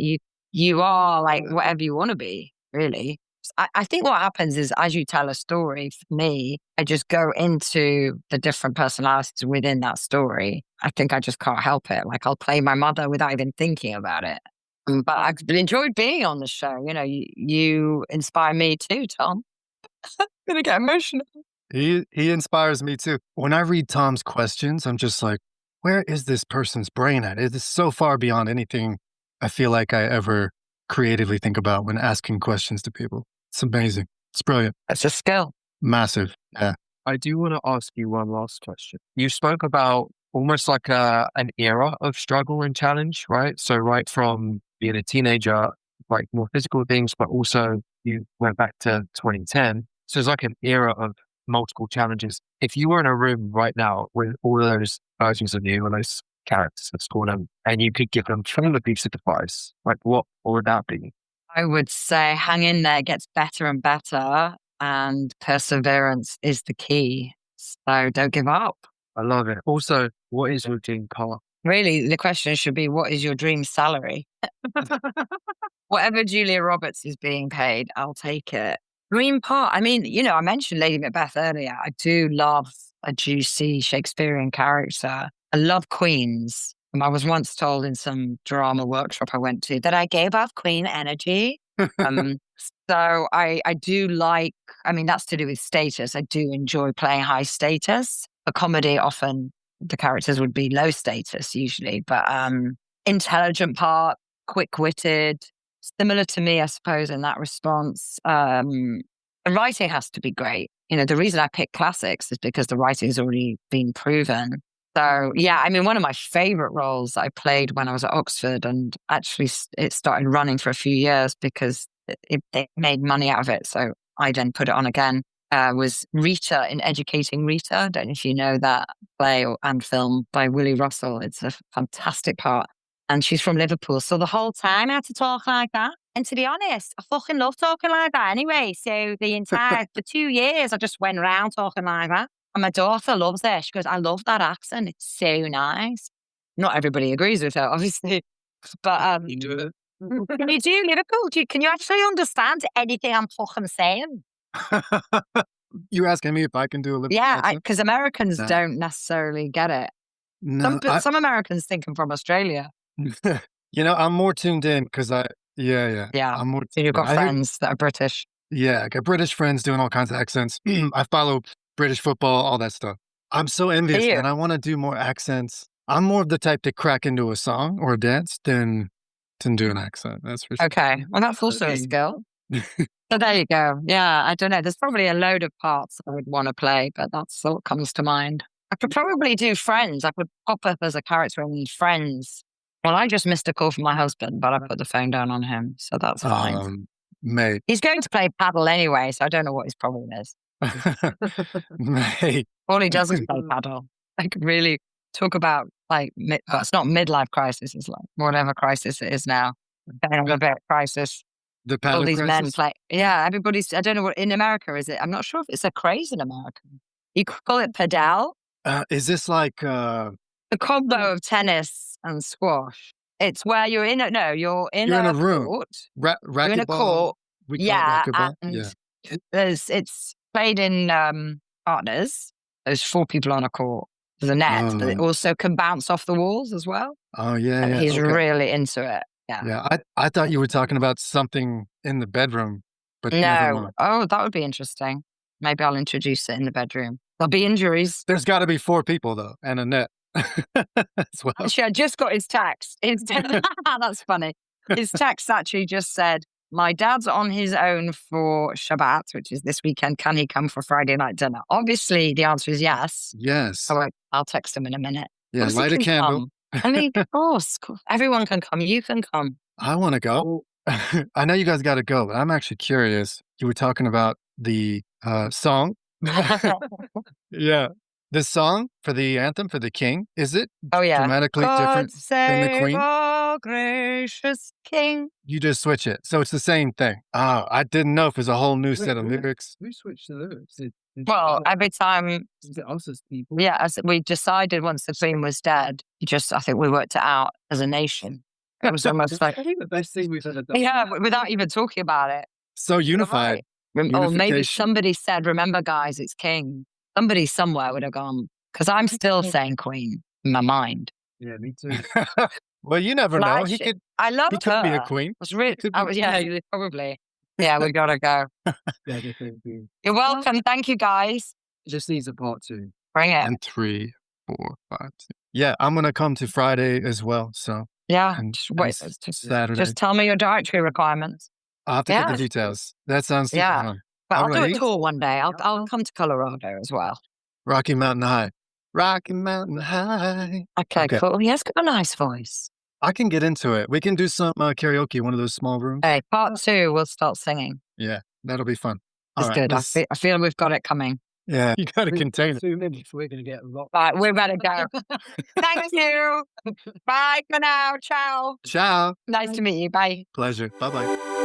B: you are like whatever you want to be, really. I think what happens is as you tell a story, for me, I just go into the different personalities within that story. I think I just can't help it. Like I'll play my mother without even thinking about it. But I've enjoyed being on the show. You know, you inspire me too, Tom. I'm going to get emotional.
A: He inspires me too. When I read Tom's questions, I'm just like, where is this person's brain at? It is so far beyond anything I feel like I ever creatively think about when asking questions to people. It's amazing. It's brilliant.
B: It's a skill.
A: Massive. Yeah.
C: I do want to ask you one last question. You spoke about almost like an era of struggle and challenge, right? So right from being a teenager, like more physical things, but also you went back to 2010. So it's like an era of multiple challenges. If you were in a room right now with all of those versions of you, or those characters, let's call them, and you could give them a piece of advice, like what would that be?
B: I would say hang in there, it gets better and better, and perseverance is the key. So don't give up.
C: I love it. Also, what is your dream car?
B: Really, the question should be, what is your dream salary? Whatever Julia Roberts is being paid, I'll take it. Dream part. I mean, you know, I mentioned Lady Macbeth earlier. I do love a juicy Shakespearean character. I love queens. I was once told in some drama workshop I went to that I gave off queen energy. So I do like, I mean, that's to do with status. I do enjoy playing high status. For comedy, often the characters would be low status usually, but intelligent part, quick-witted, similar to me, I suppose, in that response. The writing has to be great. The reason I pick classics is because the writing's already been proven. So yeah, I mean, one of my favorite roles I played when I was at Oxford, and actually it started running for a few years because they made money out of it. So I then put it on again. Was Rita in Educating Rita. I don't know if you know that play and film by Willie Russell. It's a fantastic part. And she's from Liverpool. So the whole time I had to talk like that. And to be honest, I fucking love talking like that anyway. So for 2 years, I just went around talking like that. And my daughter loves it. She goes, I love that accent. It's so nice. Not everybody agrees with her, obviously. But
C: You do it.
B: can you do Liverpool? Can you actually understand anything I'm fucking saying?
A: You asking me if I can do a Liverpool
B: Yeah,
A: accent?
B: because Americans
A: No.
B: don't necessarily get it.
A: No,
B: Some Americans think I'm from Australia.
A: I'm more tuned in because yeah.
B: Yeah.
A: I'm more
B: So you've
A: tuned in.
B: got friends that are British.
A: Yeah, I got British friends doing all kinds of accents. I follow British football, all that stuff. I'm so envious,
B: you?
A: man. I want to do more accents. I'm more of the type to crack into a song or a dance than to do an accent. That's for sure.
B: Okay. Well, that's also a skill. So there you go. Yeah, I don't know. There's probably a load of parts I would want to play, but that's what comes to mind. I could probably do Friends. I could pop up as a character in Friends. Well, I just missed a call from my husband, but I put the phone down on him, so that's fine.
A: Mate.
B: He's going to play paddle anyway, so I don't know what his problem is.
A: Mate.
B: All he does is play paddle. Like, really talk about, like, it's not midlife crisis, it's like whatever crisis it is now. A bit crisis.
A: The paddle
B: All these men
A: crisis?
B: play. Yeah, everybody's, I don't know what, in America, is it? I'm not sure if it's a craze in America. You could call it padel.
A: Is this like
B: The combo of tennis and squash. It's where you're in you're in
A: you're in
B: a
A: a room.
B: court.
A: Racquetball?
B: You're in a court.
A: We call
B: Yeah,
A: it racquetball?
B: and
A: Yeah.
B: it's played in partners. There's 4 people on a court. There's a net, but it
A: Oh.
B: also can bounce off the walls as well.
A: Oh, yeah,
B: And
A: yeah.
B: he's
A: Okay.
B: really into it. Yeah.
A: Yeah, I thought you were talking about something in the bedroom, but never
B: No.
A: mind.
B: Oh, that would be interesting. Maybe I'll introduce it in the bedroom. There'll be injuries.
A: There's gotta be 4 people, though, and a net as well.
B: Actually, I just got his text. That's funny. His text actually just said, my dad's on his own for Shabbat, which is this weekend. Can he come for Friday night dinner? Obviously, the answer is yes.
A: Yes.
B: So I'll text him in a minute.
A: Yeah,
B: What does he
A: light a
B: can
A: candle.
B: come? I mean, of course. Everyone can come. You can come.
A: I wanna go. I know you guys gotta go, but I'm actually curious. You were talking about the, song. Yeah. The song for the anthem for the king, is it
B: Oh, yeah.
A: dramatically
B: God
A: different than the
B: save
A: queen?
B: our gracious king.
A: You just switch it, so it's the same thing. Oh, I didn't know if it was a whole new set of lyrics.
C: Who switched the lyrics?
B: Well, every time,
C: Is it us as people?
B: yeah, as we decided once the queen was dead, I think we worked it out as a nation. It was almost like,
C: I think the best thing we've ever done.
B: yeah, without even talking about it.
A: So unified.
B: Or maybe
A: Unification.
B: somebody said, remember, guys, it's king. Somebody somewhere would have gone, because I'm still saying queen in my mind.
C: Yeah, me too.
A: Well, you never know.
B: Like,
A: He could
B: I loved
A: he could
B: her.
A: be a queen.
B: Was really,
A: Could be
B: yeah, probably. Yeah, we gotta go.
C: Yeah, definitely.
B: You're welcome. Thank you, guys.
C: It just needs a part 2.
B: Bring it.
A: And 3, 4, 5, 6. Yeah, I'm gonna come to Friday as well, so
B: Yeah.
A: and
B: Saturday.
A: Saturday.
B: Just tell me your dietary requirements.
A: I'll have to get
B: Yeah.
A: the details. That sounds super
B: Yeah.
A: fun.
B: But I'll do
A: Alright.
B: a tour one day. I'll come to Colorado as well.
A: Rocky Mountain High. Rocky Mountain High.
B: Okay,
A: Okay.
B: cool. He has got a nice voice.
A: I can get into it. We can do some karaoke, one of those small rooms.
B: Hey, part 2, we'll start singing.
A: Yeah, that'll be fun.
B: It's
A: Alright,
B: good.
A: let's-
B: I feel we've got it coming.
A: Yeah, you gotta contain it.
C: 2 minutes, we're going to get locked.
B: Right, we better go. Thank you. Bye for now. Ciao.
A: Ciao.
B: Nice to meet you. Bye.
A: Pleasure. Bye-bye.